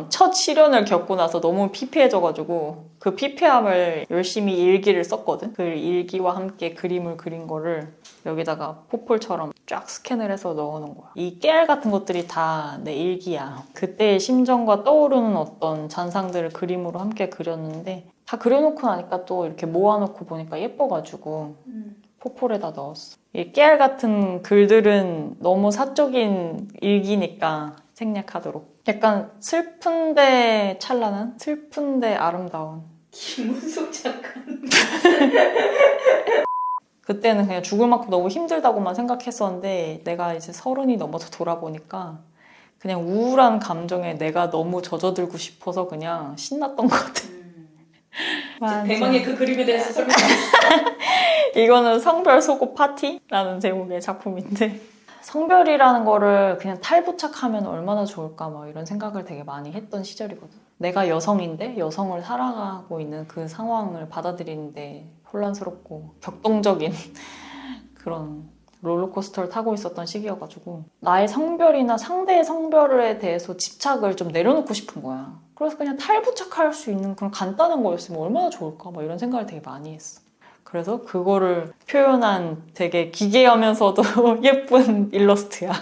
첫 시련을 겪고 나서 너무 피폐해져가지고 그 피폐함을 열심히 일기를 썼거든. 그 일기와 함께 그림을 그린 거를 여기다가 포폴처럼 쫙 스캔을 해서 넣어놓은 거야. 이 깨알 같은 것들이 다 내 일기야. 그때의 심정과 떠오르는 어떤 잔상들을 그림으로 함께 그렸는데 다 그려놓고 나니까 또 이렇게 모아놓고 보니까 예뻐가지고 포폴에다 넣었어. 이 깨알 같은 글들은 너무 사적인 일기니까 생략하도록. 약간 슬픈데 찬란한? 슬픈데 아름다운. 김은숙 작가님. 그때는 그냥 죽을 만큼 너무 힘들다고만 생각했었는데 내가 이제 30이 넘어서 돌아보니까 그냥 우울한 감정에 내가 너무 젖어들고 싶어서 그냥 신났던 것 같아. 완전. 대망의 그 그림에 대해서 설명해. 이거는 성별 속옷 파티라는 제목의 작품인데 성별이라는 거를 그냥 탈부착하면 얼마나 좋을까 막 이런 생각을 되게 많이 했던 시절이거든. 내가 여성인데 여성을 살아가고 있는 그 상황을 받아들이는데 혼란스럽고 격동적인 그런 롤러코스터를 타고 있었던 시기여가지고 나의 성별이나 상대의 성별에 대해서 집착을 좀 내려놓고 싶은 거야. 그래서 그냥 탈부착할 수 있는 그런 간단한 거였으면 얼마나 좋을까 막 이런 생각을 되게 많이 했어. 그래서 그거를 표현한 되게 기괴하면서도 예쁜 일러스트야.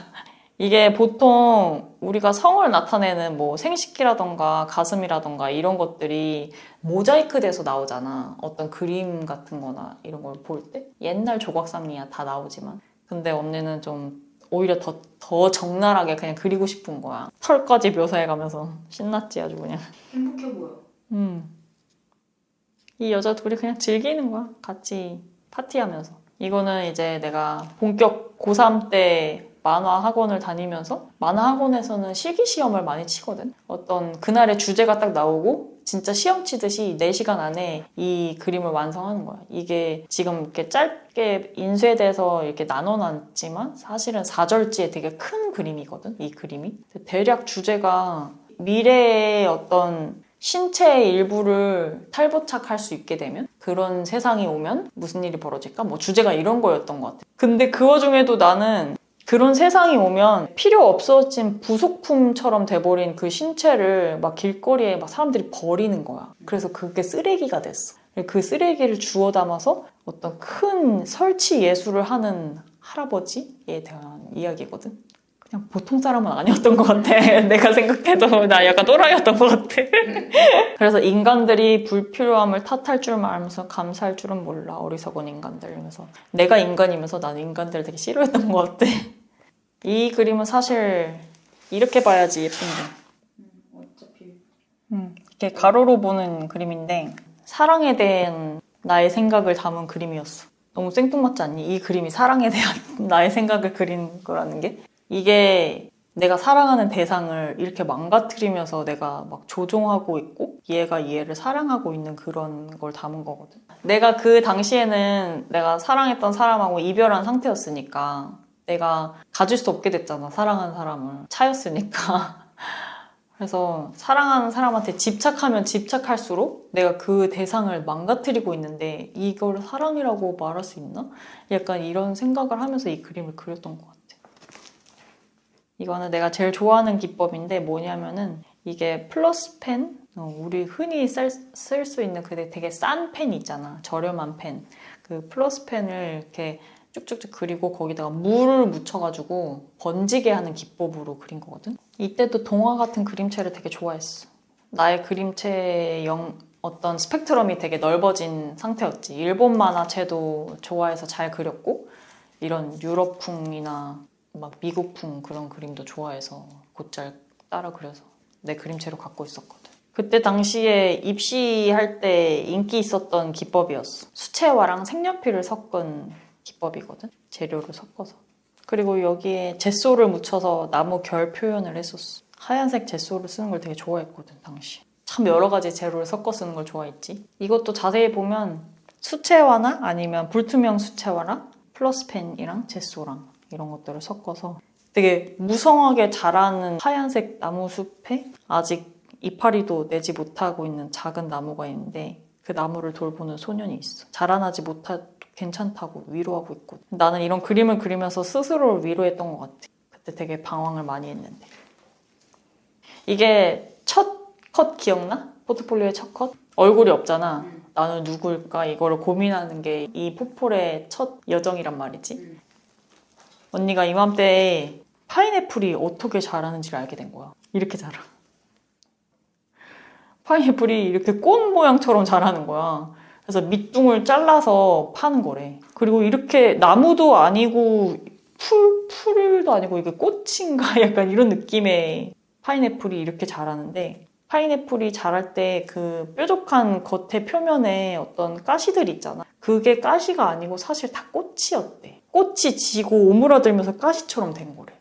이게 보통 우리가 성을 나타내는 뭐 생식기라던가 가슴이라던가 이런 것들이 모자이크 돼서 나오잖아. 어떤 그림 같은 거나 이런 걸 볼 때. 옛날 조각상이야 다 나오지만. 근데 언니는 좀 오히려 더 적나라하게 그냥 그리고 싶은 거야. 털까지 묘사해가면서 신났지 아주 그냥. 행복해 보여. 이 여자 둘이 그냥 즐기는 거야. 같이 파티하면서. 이거는 이제 내가 본격 고3 때 만화 학원을 다니면서 만화 학원에서는 실기시험을 많이 치거든. 어떤 그날의 주제가 딱 나오고 진짜 시험 치듯이 4시간 안에 이 그림을 완성하는 거야. 이게 지금 이렇게 짧게 인쇄돼서 이렇게 나눠놨지만 사실은 4절지에 되게 큰 그림이거든. 이 그림이. 대략 주제가 미래의 어떤 신체의 일부를 탈부착할 수 있게 되면 그런 세상이 오면 무슨 일이 벌어질까? 뭐 주제가 이런 거였던 것 같아. 근데 그 와중에도 나는 그런 세상이 오면 필요 없어진 부속품처럼 돼버린 그 신체를 막 길거리에 막 사람들이 버리는 거야. 그래서 그게 쓰레기가 됐어. 그 쓰레기를 주워 담아서 어떤 큰 설치 예술을 하는 할아버지에 대한 이야기거든. 그냥 보통 사람은 아니었던 것 같아. 내가 생각해도 나 약간 또라이였던 것 같아. 그래서 인간들이 불필요함을 탓할 줄만 알면서 감사할 줄은 몰라. 어리석은 인간들. 이러면서 내가 인간이면서 나는 인간들을 되게 싫어했던 것 같아. 이 그림은 사실 이렇게 봐야지 예쁜데. 어차피. 이렇게 가로로 보는 그림인데 사랑에 대한 나의 생각을 담은 그림이었어. 너무 생뚱맞지 않니? 이 그림이 사랑에 대한 나의 생각을 그린 거라는 게. 이게 내가 사랑하는 대상을 이렇게 망가뜨리면서 내가 막 조종하고 있고 얘가 얘를 사랑하고 있는 그런 걸 담은 거거든. 내가 그 당시에는 내가 사랑했던 사람하고 이별한 상태였으니까 내가 가질 수 없게 됐잖아. 사랑하는 사람을. 차였으니까. 그래서 사랑하는 사람한테 집착하면 집착할수록 내가 그 대상을 망가뜨리고 있는데 이걸 사랑이라고 말할 수 있나? 약간 이런 생각을 하면서 이 그림을 그렸던 것 같아. 이거는 내가 제일 좋아하는 기법인데 뭐냐면은 이게 플러스 펜? 우리 흔히 쓸 수 있는 그 되게 싼 펜 있잖아. 저렴한 펜. 그 플러스 펜을 이렇게 쭉쭉쭉 그리고 거기다가 물을 묻혀가지고 번지게 하는 기법으로 그린 거거든. 이때도 동화 같은 그림체를 되게 좋아했어. 나의 그림체의 어떤 스펙트럼이 되게 넓어진 상태였지. 일본 만화체도 좋아해서 잘 그렸고 이런 유럽풍이나 막 미국풍 그런 그림도 좋아해서 곧잘 따라 그려서 내 그림체로 갖고 있었거든. 그때 당시에 입시할 때 인기 있었던 기법이었어. 수채화랑 색연필을 섞은 기법이거든. 재료를 섞어서. 그리고 여기에 젯소를 묻혀서 나무 결 표현을 했었어. 하얀색 젯소를 쓰는 걸 되게 좋아했거든, 당시. 참 여러 가지 재료를 섞어 쓰는 걸 좋아했지. 이것도 자세히 보면 수채화나 아니면 불투명 수채화랑 플러스 펜이랑 젯소랑 이런 것들을 섞어서 되게 무성하게 자라는 하얀색 나무 숲에 아직 이파리도 내지 못하고 있는 작은 나무가 있는데 그 나무를 돌보는 소년이 있어. 자라나지 못하고 괜찮다고 위로하고 있거든. 나는 이런 그림을 그리면서 스스로를 위로했던 것 같아. 그때 되게 방황을 많이 했는데. 이게 첫 컷 기억나? 포트폴리오의 첫 컷? 얼굴이 없잖아. 나는 누굴까? 이거를 고민하는 게 이 포폴의 첫 여정이란 말이지. 언니가 이맘때에 파인애플이 어떻게 자라는지를 알게 된 거야. 이렇게 자라. 파인애플이 이렇게 꽃 모양처럼 자라는 거야. 그래서 밑둥을 잘라서 파는 거래. 그리고 이렇게 나무도 아니고 풀도 아니고 이게 꽃인가 약간 이런 느낌의 파인애플이 이렇게 자라는데, 파인애플이 자랄 때 그 뾰족한 겉의 표면에 어떤 가시들이 있잖아. 그게 가시가 아니고 사실 다 꽃이었대. 꽃이 지고 오므라들면서 가시처럼 된 거래.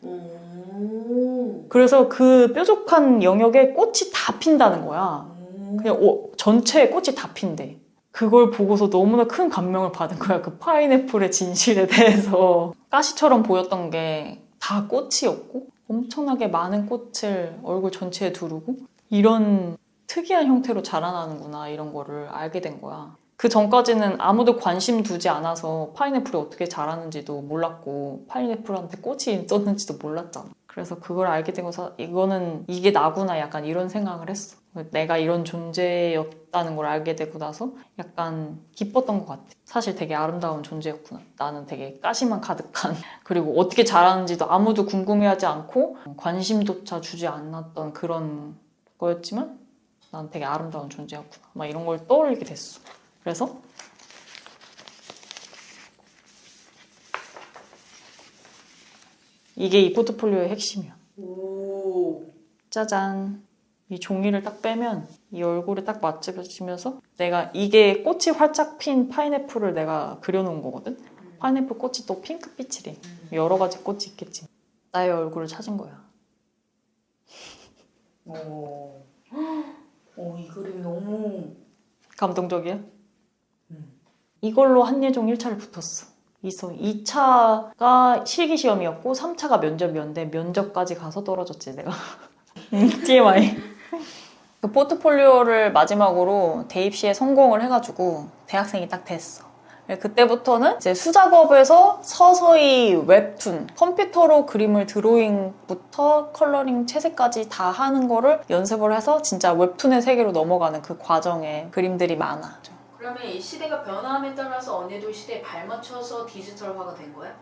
그래서 그 뾰족한 영역에 꽃이 다 핀다는 거야. 그냥 전체에 꽃이 다 핀대. 그걸 보고서 너무나 큰 감명을 받은 거야. 그 파인애플의 진실에 대해서. 가시처럼 보였던 게 다 꽃이었고 엄청나게 많은 꽃을 얼굴 전체에 두르고 이런 특이한 형태로 자라나는구나, 이런 거를 알게 된 거야. 그 전까지는 아무도 관심 두지 않아서 파인애플이 어떻게 자라는지도 몰랐고 파인애플한테 꽃이 있었는지도 몰랐잖아. 그래서 그걸 알게 되고서 이게 나구나, 약간 이런 생각을 했어. 내가 이런 존재였다는 걸 알게 되고 나서 약간 기뻤던 것 같아. 사실 되게 아름다운 존재였구나. 나는 되게 가시만 가득한, 그리고 어떻게 자라는지도 아무도 궁금해하지 않고 관심조차 주지 않았던 그런 거였지만 난 되게 아름다운 존재였구나. 막 이런 걸 떠올리게 됐어. 그래서 이게 이 포트폴리오의 핵심이야. 오. 짜잔. 이 종이를 딱 빼면 이 얼굴에 딱 맞춰지면서 내가 이게 꽃이 활짝 핀 파인애플을 내가 그려놓은 거거든. 파인애플 꽃이 또 핑크빛이래. 여러 가지 꽃이 있겠지. 나의 얼굴을 찾은 거야. 이 그림 너무 감동적이야? 이걸로 한예종 1차를 붙었어. 2차가 실기시험이었고 3차가 면접이었는데 면접까지 가서 떨어졌지 내가. TMI. 그 포트폴리오를 마지막으로 대입시에 성공을 해가지고 대학생이 딱 됐어. 그때부터는 이제 수작업에서 서서히 웹툰, 컴퓨터로 그림을 드로잉부터 컬러링, 채색까지 다 하는 거를 연습을 해서 진짜 웹툰의 세계로 넘어가는 그 과정에 그림들이 많아. 그러면 이 시대가 변화함에 따라서 언니도 시대에 발맞춰서 디지털화가 된 거야?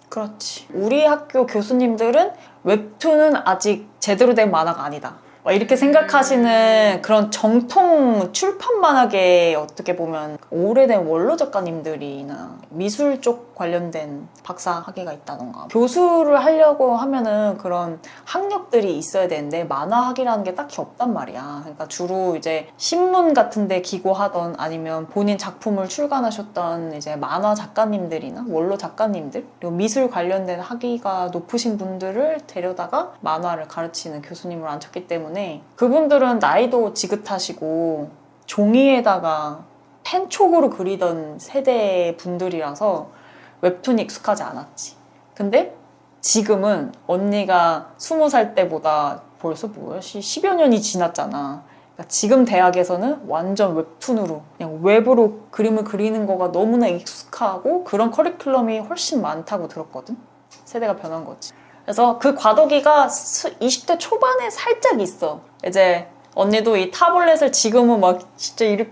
그렇지. 우리 학교 교수님들은 웹툰은 아직 제대로 된 만화가 아니다, 이렇게 생각하시는 그런 정통 출판만하게 어떻게 보면 오래된 원로 작가님들이나 미술 쪽 관련된 박사 학위가 있다던가 교수를 하려고 하면은 그런 학력들이 있어야 되는데 만화학이라는 게 딱히 없단 말이야. 그러니까 주로 이제 신문 같은 데 기고하던 아니면 본인 작품을 출간하셨던 이제 만화 작가님들이나 원로 작가님들, 그리고 미술 관련된 학위가 높으신 분들을 데려다가 만화를 가르치는 교수님을 앉혔기 때문에 그분들은 나이도 지긋하시고 종이에다가 펜촉으로 그리던 세대 분들이라서 웹툰이 익숙하지 않았지. 근데 지금은 언니가 20살 때보다 벌써 뭐야? 10여 년이 지났잖아. 그러니까 지금 대학에서는 완전 웹툰으로 그냥 웹으로 그림을 그리는 거가 너무나 익숙하고 그런 커리큘럼이 훨씬 많다고 들었거든. 세대가 변한 거지. 그래서 그 과도기가 20대 초반에 살짝 있어. 이제 언니도 이 타블렛을 지금은 막 진짜 이렇게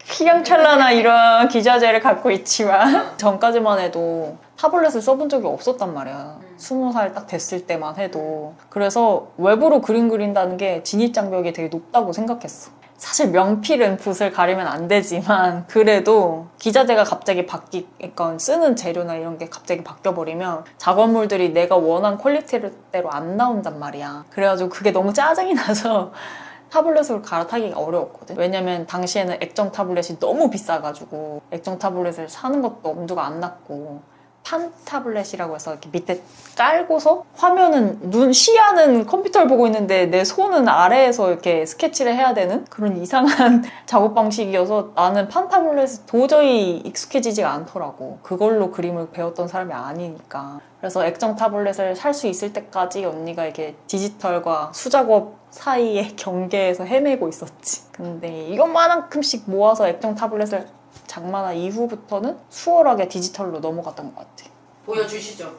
휘황찬란한 이런 기자재를 갖고 있지만 전까지만 해도 타블렛을 써본 적이 없었단 말이야. 20살 딱 됐을 때만 해도. 그래서 웹으로 그림 그린다는 게 진입장벽이 되게 높다고 생각했어. 사실 명필은 붓을 가리면 안 되지만 그래도 기자재가 갑자기 바뀌건 쓰는 재료나 이런 게 갑자기 바뀌어버리면 작업물들이 내가 원한 퀄리티대로 안 나온단 말이야. 그래가지고 그게 너무 짜증이 나서 타블렛으로 갈아타기가 어려웠거든. 왜냐면 당시에는 액정 타블렛이 너무 비싸가지고 액정 타블렛을 사는 것도 엄두가 안 났고 판 타블렛이라고 해서 이렇게 밑에 깔고서 화면은 시야는 컴퓨터를 보고 있는데 내 손은 아래에서 이렇게 스케치를 해야 되는 그런 이상한 작업 방식이어서 나는 판 타블렛이 도저히 익숙해지지가 않더라고. 그걸로 그림을 배웠던 사람이 아니니까. 그래서 액정 타블렛을 살 수 있을 때까지 언니가 이렇게 디지털과 수작업 사이의 경계에서 헤매고 있었지. 근데 이것만큼씩 모아서 액정 타블렛을 장만화 이후부터는 수월하게 디지털로 넘어갔던 것 같아. 보여주시죠.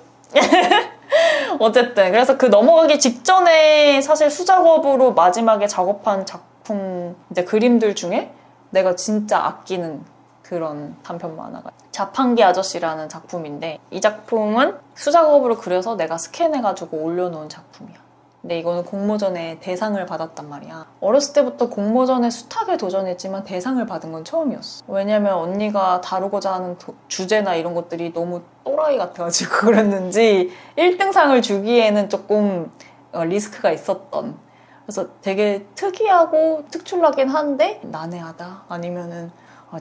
어쨌든 그래서 그 넘어가기 직전에 사실 수작업으로 마지막에 작업한 작품 이제 그림들 중에 내가 진짜 아끼는 그런 단편 만화가 자판기 아저씨라는 작품인데, 이 작품은 수작업으로 그려서 내가 스캔해가지고 올려놓은 작품이야. 근데 이거는 공모전에 대상을 받았단 말이야. 어렸을 때부터 공모전에 숱하게 도전했지만 대상을 받은 건 처음이었어. 왜냐면 언니가 다루고자 하는 주제나 이런 것들이 너무 또라이 같아가지고 그랬는지 1등상을 주기에는 조금 리스크가 있었던. 그래서 되게 특이하고 특출나긴 한데 난해하다, 아니면은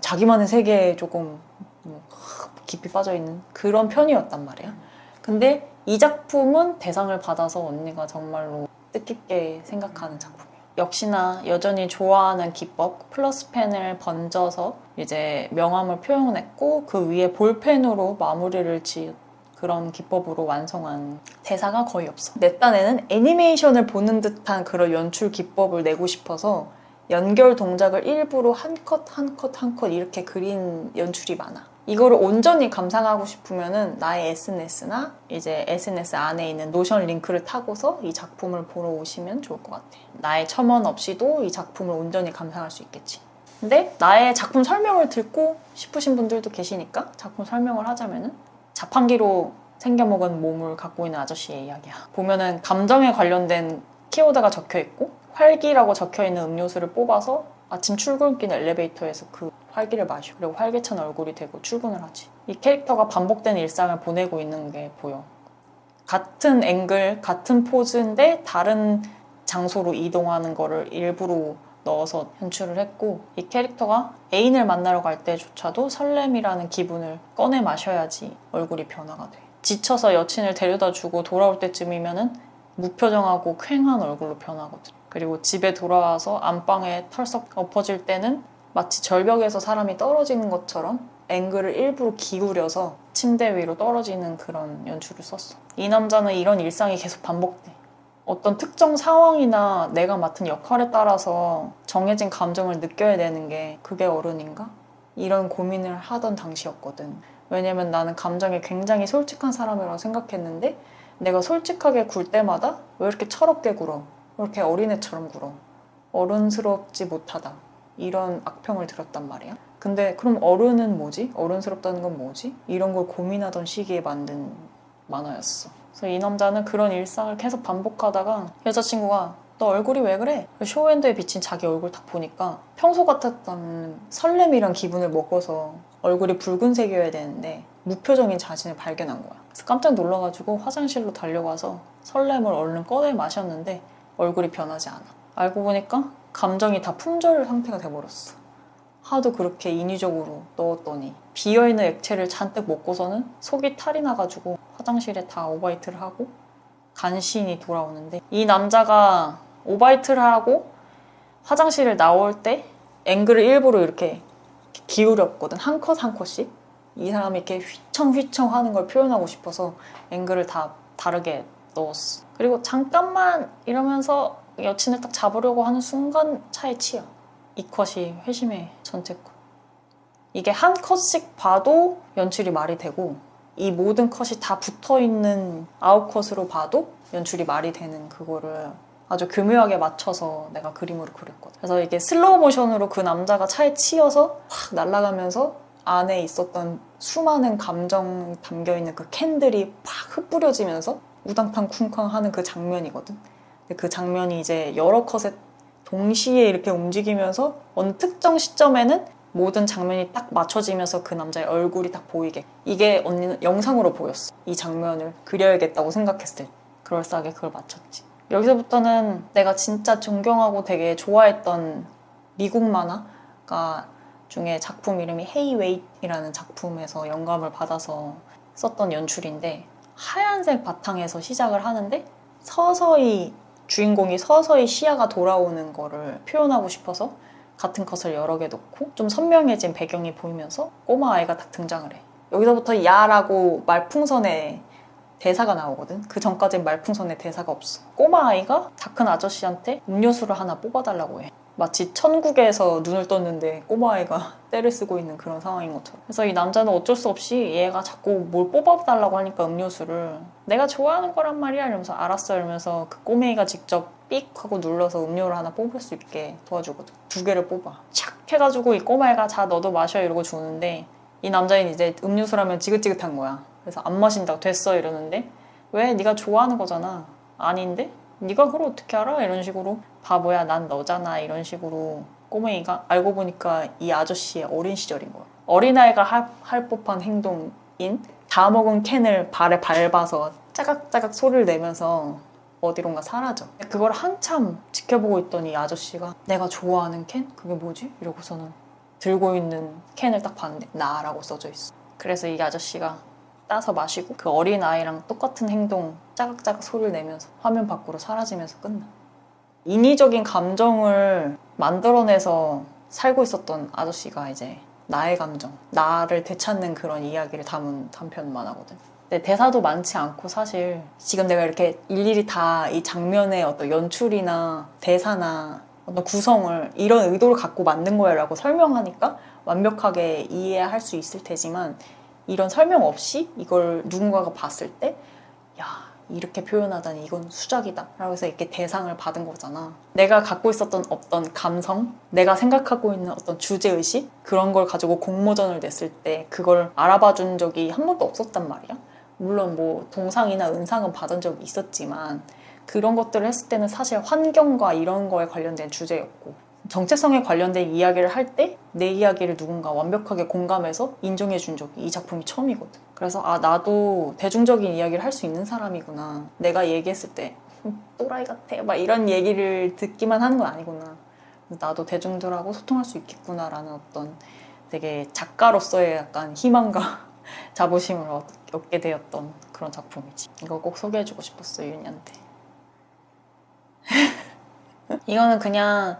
자기만의 세계에 조금 깊이 빠져있는 그런 편이었단 말이야. 근데 이 작품은 대상을 받아서 언니가 정말로 뜻깊게 생각하는 작품이에요. 역시나 여전히 좋아하는 기법, 플러스 펜을 번져서 이제 명암을 표현했고 그 위에 볼펜으로 마무리를 지은 그런 기법으로 완성한, 대사가 거의 없어. 내 딴에는 애니메이션을 보는 듯한 그런 연출 기법을 내고 싶어서 연결 동작을 일부러 한 컷 한 컷 한 컷 이렇게 그린 연출이 많아. 이거를 온전히 감상하고 싶으면은 나의 SNS나 이제 SNS 안에 있는 노션 링크를 타고서 이 작품을 보러 오시면 좋을 것 같아. 나의 첨언 없이도 이 작품을 온전히 감상할 수 있겠지. 근데 나의 작품 설명을 듣고 싶으신 분들도 계시니까 작품 설명을 하자면은, 자판기로 생겨먹은 몸을 갖고 있는 아저씨의 이야기야. 보면은 감정에 관련된 키워드가 적혀있고 활기라고 적혀있는 음료수를 뽑아서 아침 출근길 엘리베이터에서 그 활기를 마셔. 그리고 활기찬 얼굴이 되고 출근을 하지. 이 캐릭터가 반복된 일상을 보내고 있는 게 보여. 같은 앵글, 같은 포즈인데 다른 장소로 이동하는 거를 일부러 넣어서 연출을 했고, 이 캐릭터가 애인을 만나러 갈 때조차도 설렘이라는 기분을 꺼내 마셔야지 얼굴이 변화가 돼. 지쳐서 여친을 데려다주고 돌아올 때쯤이면은 무표정하고 퀭한 얼굴로 변하거든. 그리고 집에 돌아와서 안방에 털썩 엎어질 때는 마치 절벽에서 사람이 떨어지는 것처럼 앵글을 일부러 기울여서 침대 위로 떨어지는 그런 연출을 썼어. 이 남자는 이런 일상이 계속 반복돼. 어떤 특정 상황이나 내가 맡은 역할에 따라서 정해진 감정을 느껴야 되는 게 그게 어른인가? 이런 고민을 하던 당시였거든. 왜냐면 나는 감정에 굉장히 솔직한 사람이라고 생각했는데 내가 솔직하게 굴 때마다 왜 이렇게 철없게 굴어? 왜 이렇게 어린애처럼 굴어? 어른스럽지 못하다. 이런 악평을 들었단 말이야. 근데 그럼 어른은 뭐지? 어른스럽다는 건 뭐지? 이런 걸 고민하던 시기에 만든 만화였어. 그래서 이 남자는 그런 일상을 계속 반복하다가 여자친구가 너 얼굴이 왜 그래? 쇼윈도에 비친 자기 얼굴 딱 보니까 평소 같았던 설렘이란 기분을 먹어서 얼굴이 붉은색이어야 되는데 무표정인 자신을 발견한 거야. 그래서 깜짝 놀라가지고 화장실로 달려가서 설렘을 얼른 꺼내 마셨는데 얼굴이 변하지 않아. 알고 보니까 감정이 다 품절 상태가 돼버렸어. 하도 그렇게 인위적으로 넣었더니 비어있는 액체를 잔뜩 먹고서는 속이 탈이 나가지고 화장실에 다 오바이트를 하고 간신히 돌아오는데, 이 남자가 오바이트를 하고 화장실을 나올 때 앵글을 일부러 이렇게 기울였거든. 한 컷 한 컷씩. 이 사람이 이렇게 휘청휘청 하는 걸 표현하고 싶어서 앵글을 다 다르게 넣었어. 그리고 잠깐만 이러면서 여친을 딱 잡으려고 하는 순간 차에 치여. 이 컷이 회심의 전체 컷. 이게 한 컷씩 봐도 연출이 말이 되고 이 모든 컷이 다 붙어있는 아웃컷으로 봐도 연출이 말이 되는 그거를 아주 교묘하게 맞춰서 내가 그림으로 그렸거든. 그래서 이게 슬로우 모션으로 그 남자가 차에 치여서 확 날아가면서 안에 있었던 수많은 감정 담겨있는 그 캔들이 팍 흩뿌려지면서 우당탕 쿵쾅 하는 그 장면이거든. 근데 그 장면이 이제 여러 컷에 동시에 이렇게 움직이면서 어느 특정 시점에는 모든 장면이 딱 맞춰지면서 그 남자의 얼굴이 딱 보이게. 이게 언니는 영상으로 보였어. 이 장면을 그려야겠다고 생각했을 때 그럴싸하게 그걸 맞췄지. 여기서부터는 내가 진짜 존경하고 되게 좋아했던 미국 만화가 중에 작품 이름이 헤이 웨이트이라는 작품에서 영감을 받아서 썼던 연출인데, 하얀색 바탕에서 시작을 하는데 서서히 주인공이 서서히 시야가 돌아오는 거를 표현하고 싶어서 같은 컷을 여러 개 놓고 좀 선명해진 배경이 보이면서 꼬마 아이가 딱 등장을 해. 여기서부터 야라고 말풍선의 대사가 나오거든. 그 전까지는 말풍선의 대사가 없어. 꼬마 아이가 다 큰 아저씨한테 음료수를 하나 뽑아달라고 해. 마치 천국에서 눈을 떴는데 꼬마아이가 때를 쓰고 있는 그런 상황인 것처럼. 그래서 이 남자는 어쩔 수 없이 얘가 자꾸 뭘 뽑아달라고 하니까 음료수를 내가 좋아하는 거란 말이야 이러면서 알았어 이러면서 그 꼬맹이가 직접 삑 하고 눌러서 음료를 하나 뽑을 수 있게 도와주거든. 2개를 뽑아. 착 해가지고 이 꼬마애가 자 너도 마셔 이러고 주는데 이 남자애는 이제 음료수라면 지긋지긋한 거야. 그래서 안 마신다고 됐어 이러는데 왜? 네가 좋아하는 거잖아. 아닌데? 네가 그걸 어떻게 알아? 이런 식으로 바보야 난 너잖아 이런 식으로 꼬맹이가 알고 보니까 이 아저씨의 어린 시절인 거야. 어린아이가 할 법한 행동인 다 먹은 캔을 발에 밟아서 짜각짜각 소리를 내면서 어디론가 사라져. 그걸 한참 지켜보고 있던 이 아저씨가 내가 좋아하는 캔? 그게 뭐지? 이러고서는 들고 있는 캔을 딱 봤는데 나라고 써져 있어. 그래서 이 아저씨가 따서 마시고 그 어린아이랑 똑같은 행동 짜각짜각 소리를 내면서 화면 밖으로 사라지면서 끝나. 인위적인 감정을 만들어내서 살고 있었던 아저씨가 이제 나의 감정, 나를 되찾는 그런 이야기를 담은 단편 만화거든. 근데 대사도 많지 않고 사실 지금 내가 이렇게 일일이 다 이 장면의 어떤 연출이나 대사나 어떤 구성을 이런 의도를 갖고 만든 거야 라고 설명하니까 완벽하게 이해할 수 있을 테지만 이런 설명 없이 이걸 누군가가 봤을 때 야, 이렇게 표현하다니 이건 수작이다 라고 해서 이렇게 대상을 받은 거잖아. 내가 갖고 있었던 어떤 감성, 내가 생각하고 있는 어떤 주제의식 그런 걸 가지고 공모전을 냈을 때 그걸 알아봐 준 적이 한 번도 없었단 말이야. 물론 뭐 동상이나 은상은 받은 적이 있었지만 그런 것들을 했을 때는 사실 환경과 이런 거에 관련된 주제였고 정체성에 관련된 이야기를 할 때 내 이야기를 누군가 완벽하게 공감해서 인정해 준 적이 이 작품이 처음이거든. 그래서 아 나도 대중적인 이야기를 할 수 있는 사람이구나. 내가 얘기했을 때 또라이 같아 막 이런 얘기를 듣기만 하는 건 아니구나. 나도 대중들하고 소통할 수 있겠구나라는 어떤 되게 작가로서의 약간 희망과 자부심을 얻게 되었던 그런 작품이지. 이거 꼭 소개해주고 싶었어 윤희한테. 이거는 그냥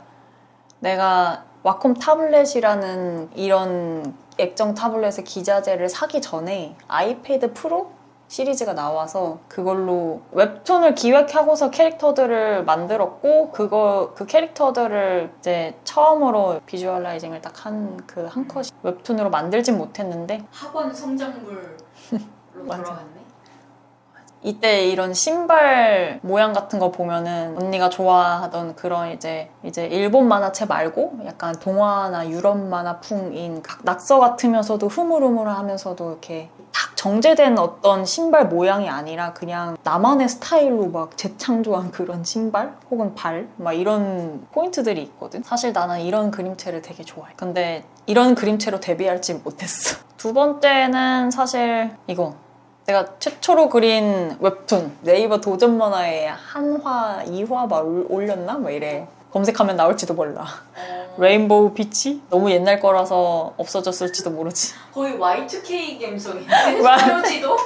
내가 와콤 타블렛이라는 이런 액정 타블렛의 기자재를 사기 전에 아이패드 프로 시리즈가 나와서 그걸로 웹툰을 기획하고서 캐릭터들을 만들었고 그 캐릭터들을 이제 처음으로 비주얼라이징을 딱 한 컷이 웹툰으로 만들진 못했는데 학원 성장물로 맞아. 돌아갔네. 이때 이런 신발 모양 같은 거 보면은 언니가 좋아하던 그런 이제 일본 만화책 말고 약간 동화나 유럽 만화풍인 낙서 같으면서도 흐물흐물하면서도 이렇게 딱 정제된 어떤 신발 모양이 아니라 그냥 나만의 스타일로 막 재창조한 그런 신발 혹은 발 막 이런 포인트들이 있거든. 사실 나는 이런 그림체를 되게 좋아해. 근데 이런 그림체로 데뷔할지 못했어. 두 번째는 사실 이거 내가 최초로 그린 웹툰 네이버 도전 만화에 한화, 2화 막 올렸나? 막 이래. 검색하면 나올지도 몰라. 레인보우 비치? 너무 옛날 거라서 없어졌을지도 모르지. 거의 Y2K 감성인데 사료지도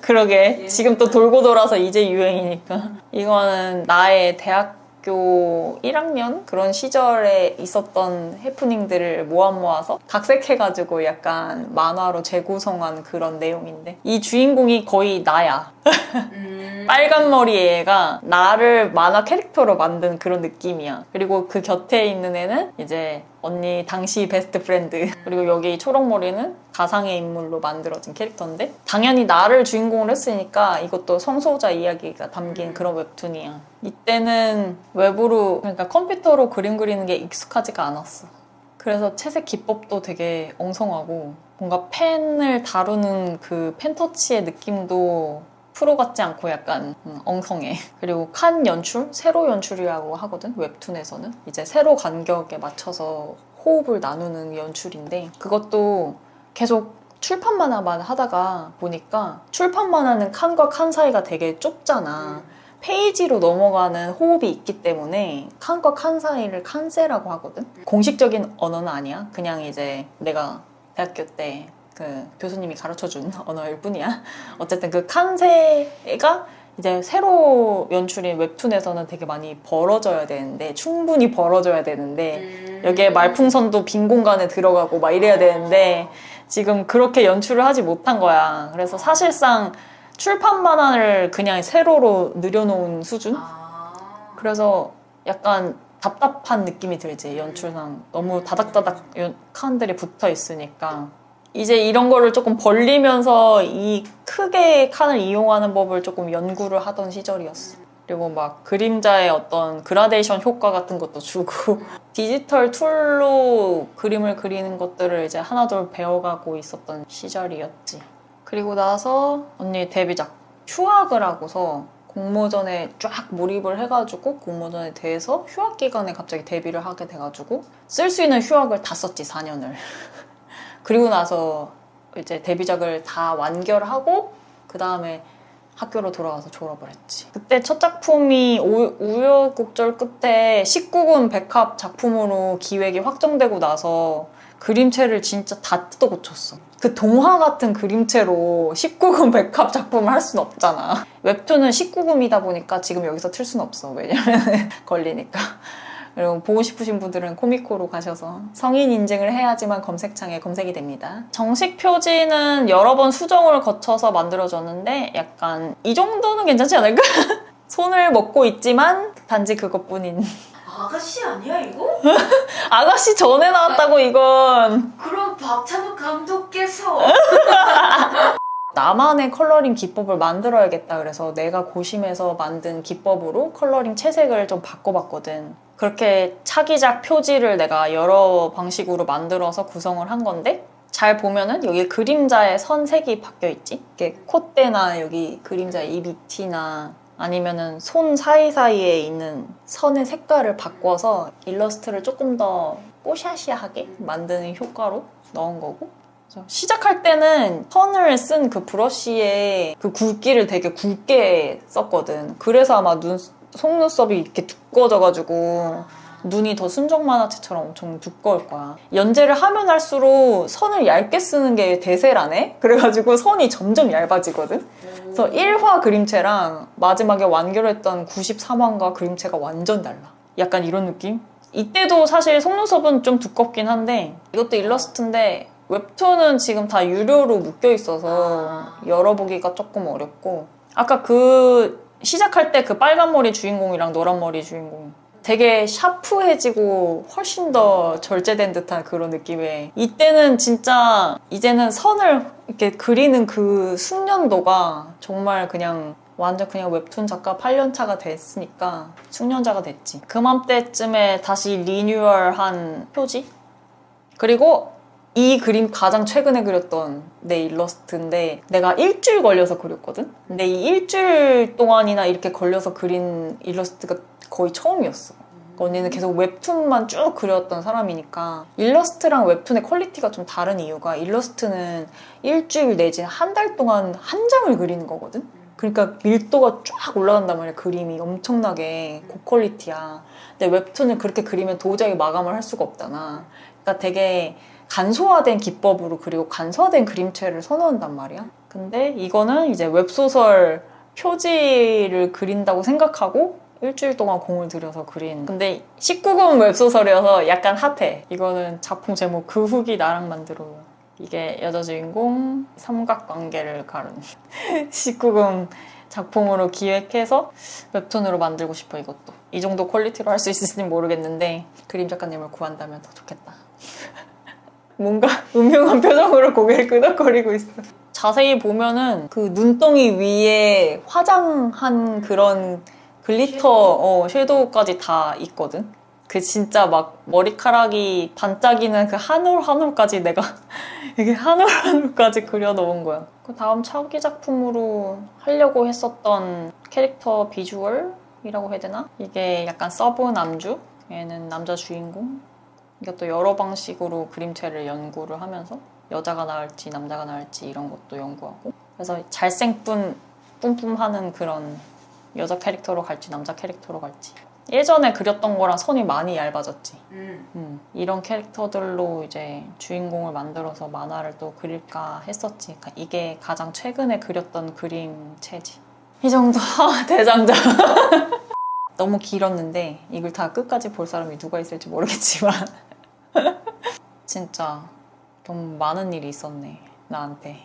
그러게. 지금 또 돌고 돌아서 이제 유행이니까. 이거는 나의 대학교 1학년 그런 시절에 있었던 해프닝들을 모아서 각색해가지고 약간 만화로 재구성한 그런 내용인데 이 주인공이 거의 나야. 빨간 머리 애가 나를 만화 캐릭터로 만든 그런 느낌이야. 그리고 그 곁에 있는 애는 이제 언니 당시 베스트 프렌드. 그리고 여기 초록머리는 가상의 인물로 만들어진 캐릭터인데 당연히 나를 주인공으로 했으니까 이것도 성소자 이야기가 담긴 그런 웹툰이야. 이때는 웹으로 그러니까 컴퓨터로 그림 그리는 게 익숙하지가 않았어. 그래서 채색 기법도 되게 엉성하고 뭔가 펜을 다루는 그 펜터치의 느낌도 프로 같지 않고 약간 엉성해. 그리고 칸 연출? 세로 연출이라고 하거든 웹툰에서는. 이제 세로 간격에 맞춰서 호흡을 나누는 연출인데 그것도 계속 출판 만화만 하다가 보니까 출판 만화는 칸과 칸 사이가 되게 좁잖아. 페이지로 넘어가는 호흡이 있기 때문에 칸과 칸 사이를 칸세라고 하거든. 공식적인 언어는 아니야. 그냥 이제 내가 대학교 때 그 교수님이 가르쳐준 언어일 뿐이야. 어쨌든 그 칸세가 이제 세로 연출인 웹툰에서는 되게 많이 벌어져야 되는데 충분히 벌어져야 되는데 여기에 말풍선도 빈 공간에 들어가고 막 이래야 되는데 지금 그렇게 연출을 하지 못한 거야. 그래서 사실상 출판 만화를 그냥 세로로 늘여놓은 수준? 그래서 약간 답답한 느낌이 들지. 연출상 너무 다닥다닥 칸들이 붙어 있으니까 이제 이런 거를 조금 벌리면서 이 크게 칸을 이용하는 법을 조금 연구를 하던 시절이었어. 그리고 막 그림자의 어떤 그라데이션 효과 같은 것도 주고 디지털 툴로 그림을 그리는 것들을 이제 하나둘 배워가고 있었던 시절이었지. 그리고 나서 언니 데뷔작 휴학을 하고서 공모전에 쫙 몰입을 해가지고 공모전에 대해서 휴학 기간에 갑자기 데뷔를 하게 돼가지고 쓸 수 있는 휴학을 다 썼지, 4년을. 그리고 나서 이제 데뷔작을 다 완결하고 그 다음에 학교로 돌아가서 졸업을 했지. 그때 첫 작품이 우여곡절 끝에 19금 백합 작품으로 기획이 확정되고 나서 그림체를 진짜 다 뜯어 고쳤어. 그 동화 같은 그림체로 19금 백합 작품을 할 수는 없잖아. 웹툰은 19금이다 보니까 지금 여기서 틀 수는 없어. 왜냐면 걸리니까. 그리고 보고 싶으신 분들은 코미코로 가셔서 성인 인증을 해야지만 검색창에 검색이 됩니다. 정식 표지는 여러 번 수정을 거쳐서 만들어졌는데 약간 이 정도는 괜찮지 않을까? 손을 먹고 있지만 단지 그것뿐인. 아가씨 아니야 이거? 아가씨 전에 나왔다고 이건. 그럼 박찬욱 감독께서 나만의 컬러링 기법을 만들어야겠다 그래서 내가 고심해서 만든 기법으로 컬러링 채색을 좀 바꿔봤거든. 그렇게 차기작 표지를 내가 여러 방식으로 만들어서 구성을 한 건데 잘 보면은 여기 그림자의 선색이 바뀌어 있지. 이렇게 콧대나 여기 그림자의 이 밑이나 아니면은 손 사이사이에 있는 선의 색깔을 바꿔서 일러스트를 조금 더 뽀샤시하게 만드는 효과로 넣은 거고, 시작할 때는 선을 쓴 그 브러쉬의 그 굵기를 되게 굵게 썼거든. 그래서 아마 속눈썹이 이렇게 두꺼워져가지고 눈이 더 순정 만화체처럼 엄청 두꺼울 거야. 연재를 하면 할수록 선을 얇게 쓰는 게 대세라네? 그래가지고 선이 점점 얇아지거든? 그래서 1화 그림체랑 마지막에 완결했던 93화인가 그림체가 완전 달라. 약간 이런 느낌? 이때도 사실 속눈썹은 좀 두껍긴 한데 이것도 일러스트인데 웹툰은 지금 다 유료로 묶여 있어서 열어보기가 조금 어렵고, 아까 그 시작할 때 그 빨간 머리 주인공이랑 노란 머리 주인공 되게 샤프해지고 훨씬 더 절제된 듯한 그런 느낌에, 이때는 진짜 이제는 선을 이렇게 그리는 그 숙련도가 정말 그냥 완전 그냥 웹툰 작가 8년차가 됐으니까 숙련자가 됐지. 그맘때쯤에 다시 리뉴얼한 표지? 그리고 이 그림 가장 최근에 그렸던 내 일러스트인데 내가 일주일 걸려서 그렸거든? 근데 이 일주일 동안이나 이렇게 걸려서 그린 일러스트가 거의 처음이었어. 언니는 계속 웹툰만 쭉 그렸던 사람이니까 일러스트랑 웹툰의 퀄리티가 좀 다른 이유가, 일러스트는 일주일 내지 한 달 동안 한 장을 그리는 거거든? 그러니까 밀도가 쫙 올라간단 말이야. 그림이 엄청나게 고퀄리티야. 근데 웹툰은 그렇게 그리면 도저히 마감을 할 수가 없잖아. 그러니까 되게 간소화된 기법으로 그리고 간소화된 그림체를 선호한단 말이야. 근데 이거는 이제 웹소설 표지를 그린다고 생각하고 일주일 동안 공을 들여서 그린. 근데 19금 웹소설이어서 약간 핫해. 이거는 작품 제목 그 후기 나랑 만들어요. 이게 여자 주인공 삼각관계를 가른 19금 작품으로 기획해서 웹툰으로 만들고 싶어. 이것도 이 정도 퀄리티로 할 수 있을지 모르겠는데 그림 작가님을 구한다면 더 좋겠다. 뭔가 음흉한 표정으로 고개를 끄덕거리고 있어. 자세히 보면은 그 눈덩이 위에 화장한 그런 글리터, 섀도우까지 다 있거든. 그 진짜 막 머리카락이 반짝이는 그 한 올 한 올까지 내가 이게 한 올 한 올까지 그려놓은 거야. 그 다음 차기 작품으로 하려고 했었던 캐릭터 비주얼이라고 해야 되나? 이게 약간 서브 남주? 얘는 남자 주인공? 이것도 여러 방식으로 그림체를 연구를 하면서 여자가 나을지 남자가 나을지 이런 것도 연구하고, 그래서 잘생뿐 뿜뿜하는 그런 여자 캐릭터로 갈지 남자 캐릭터로 갈지. 예전에 그렸던 거랑 선이 많이 얇아졌지. 이런 캐릭터들로 이제 주인공을 만들어서 만화를 또 그릴까 했었지. 그러니까 이게 가장 최근에 그렸던 그림체지. 이 정도. 대장자. 너무 길었는데 이걸 다 끝까지 볼 사람이 누가 있을지 모르겠지만 진짜 좀 많은 일이 있었네, 나한테.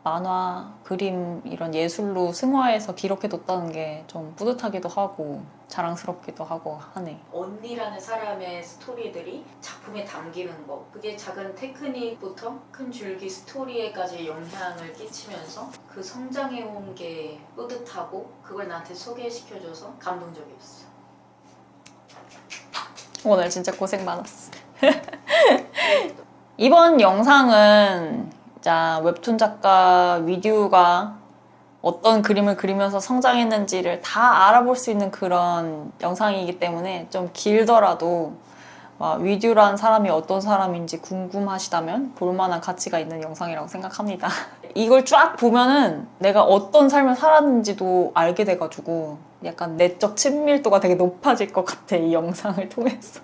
만화, 그림 이런 예술로 승화해서 기록해뒀다는 게 좀 뿌듯하기도 하고 자랑스럽기도 하고 하네. 언니라는 사람의 스토리들이 작품에 담기는 거, 그게 작은 테크닉부터 큰 줄기 스토리에까지 영향을 끼치면서 그 성장해온 게 뿌듯하고 그걸 나한테 소개시켜줘서 감동적이었어. 오늘 진짜 고생 많았어. 이번 영상은 자, 웹툰 작가 위듀가 어떤 그림을 그리면서 성장했는지를 다 알아볼 수 있는 그런 영상이기 때문에 좀 길더라도 위듀란 사람이 어떤 사람인지 궁금하시다면 볼만한 가치가 있는 영상이라고 생각합니다. 이걸 쫙 보면은 내가 어떤 삶을 살았는지도 알게 돼가지고 약간 내적 친밀도가 되게 높아질 것 같아, 이 영상을 통해서.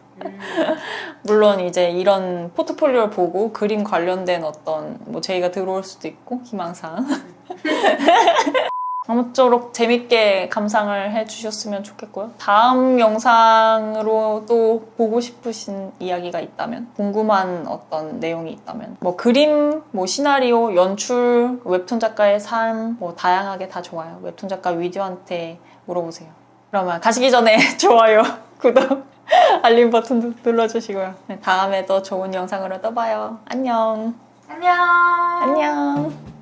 물론 이제 이런 포트폴리오를 보고 그림 관련된 어떤 뭐 제의가 들어올 수도 있고 희망사항. 아무쪼록 재밌게 감상을 해주셨으면 좋겠고요. 다음 영상으로 또 보고 싶으신 이야기가 있다면, 궁금한 어떤 내용이 있다면, 뭐 그림, 뭐 시나리오, 연출, 웹툰 작가의 삶, 뭐 다양하게 다 좋아요. 웹툰 작가 위듀한테 물어보세요. 그러면 가시기 전에 좋아요, 구독, 알림 버튼도 눌러주시고요. 네, 다음에 더 좋은 영상으로 또 봐요. 안녕. 안녕. 안녕.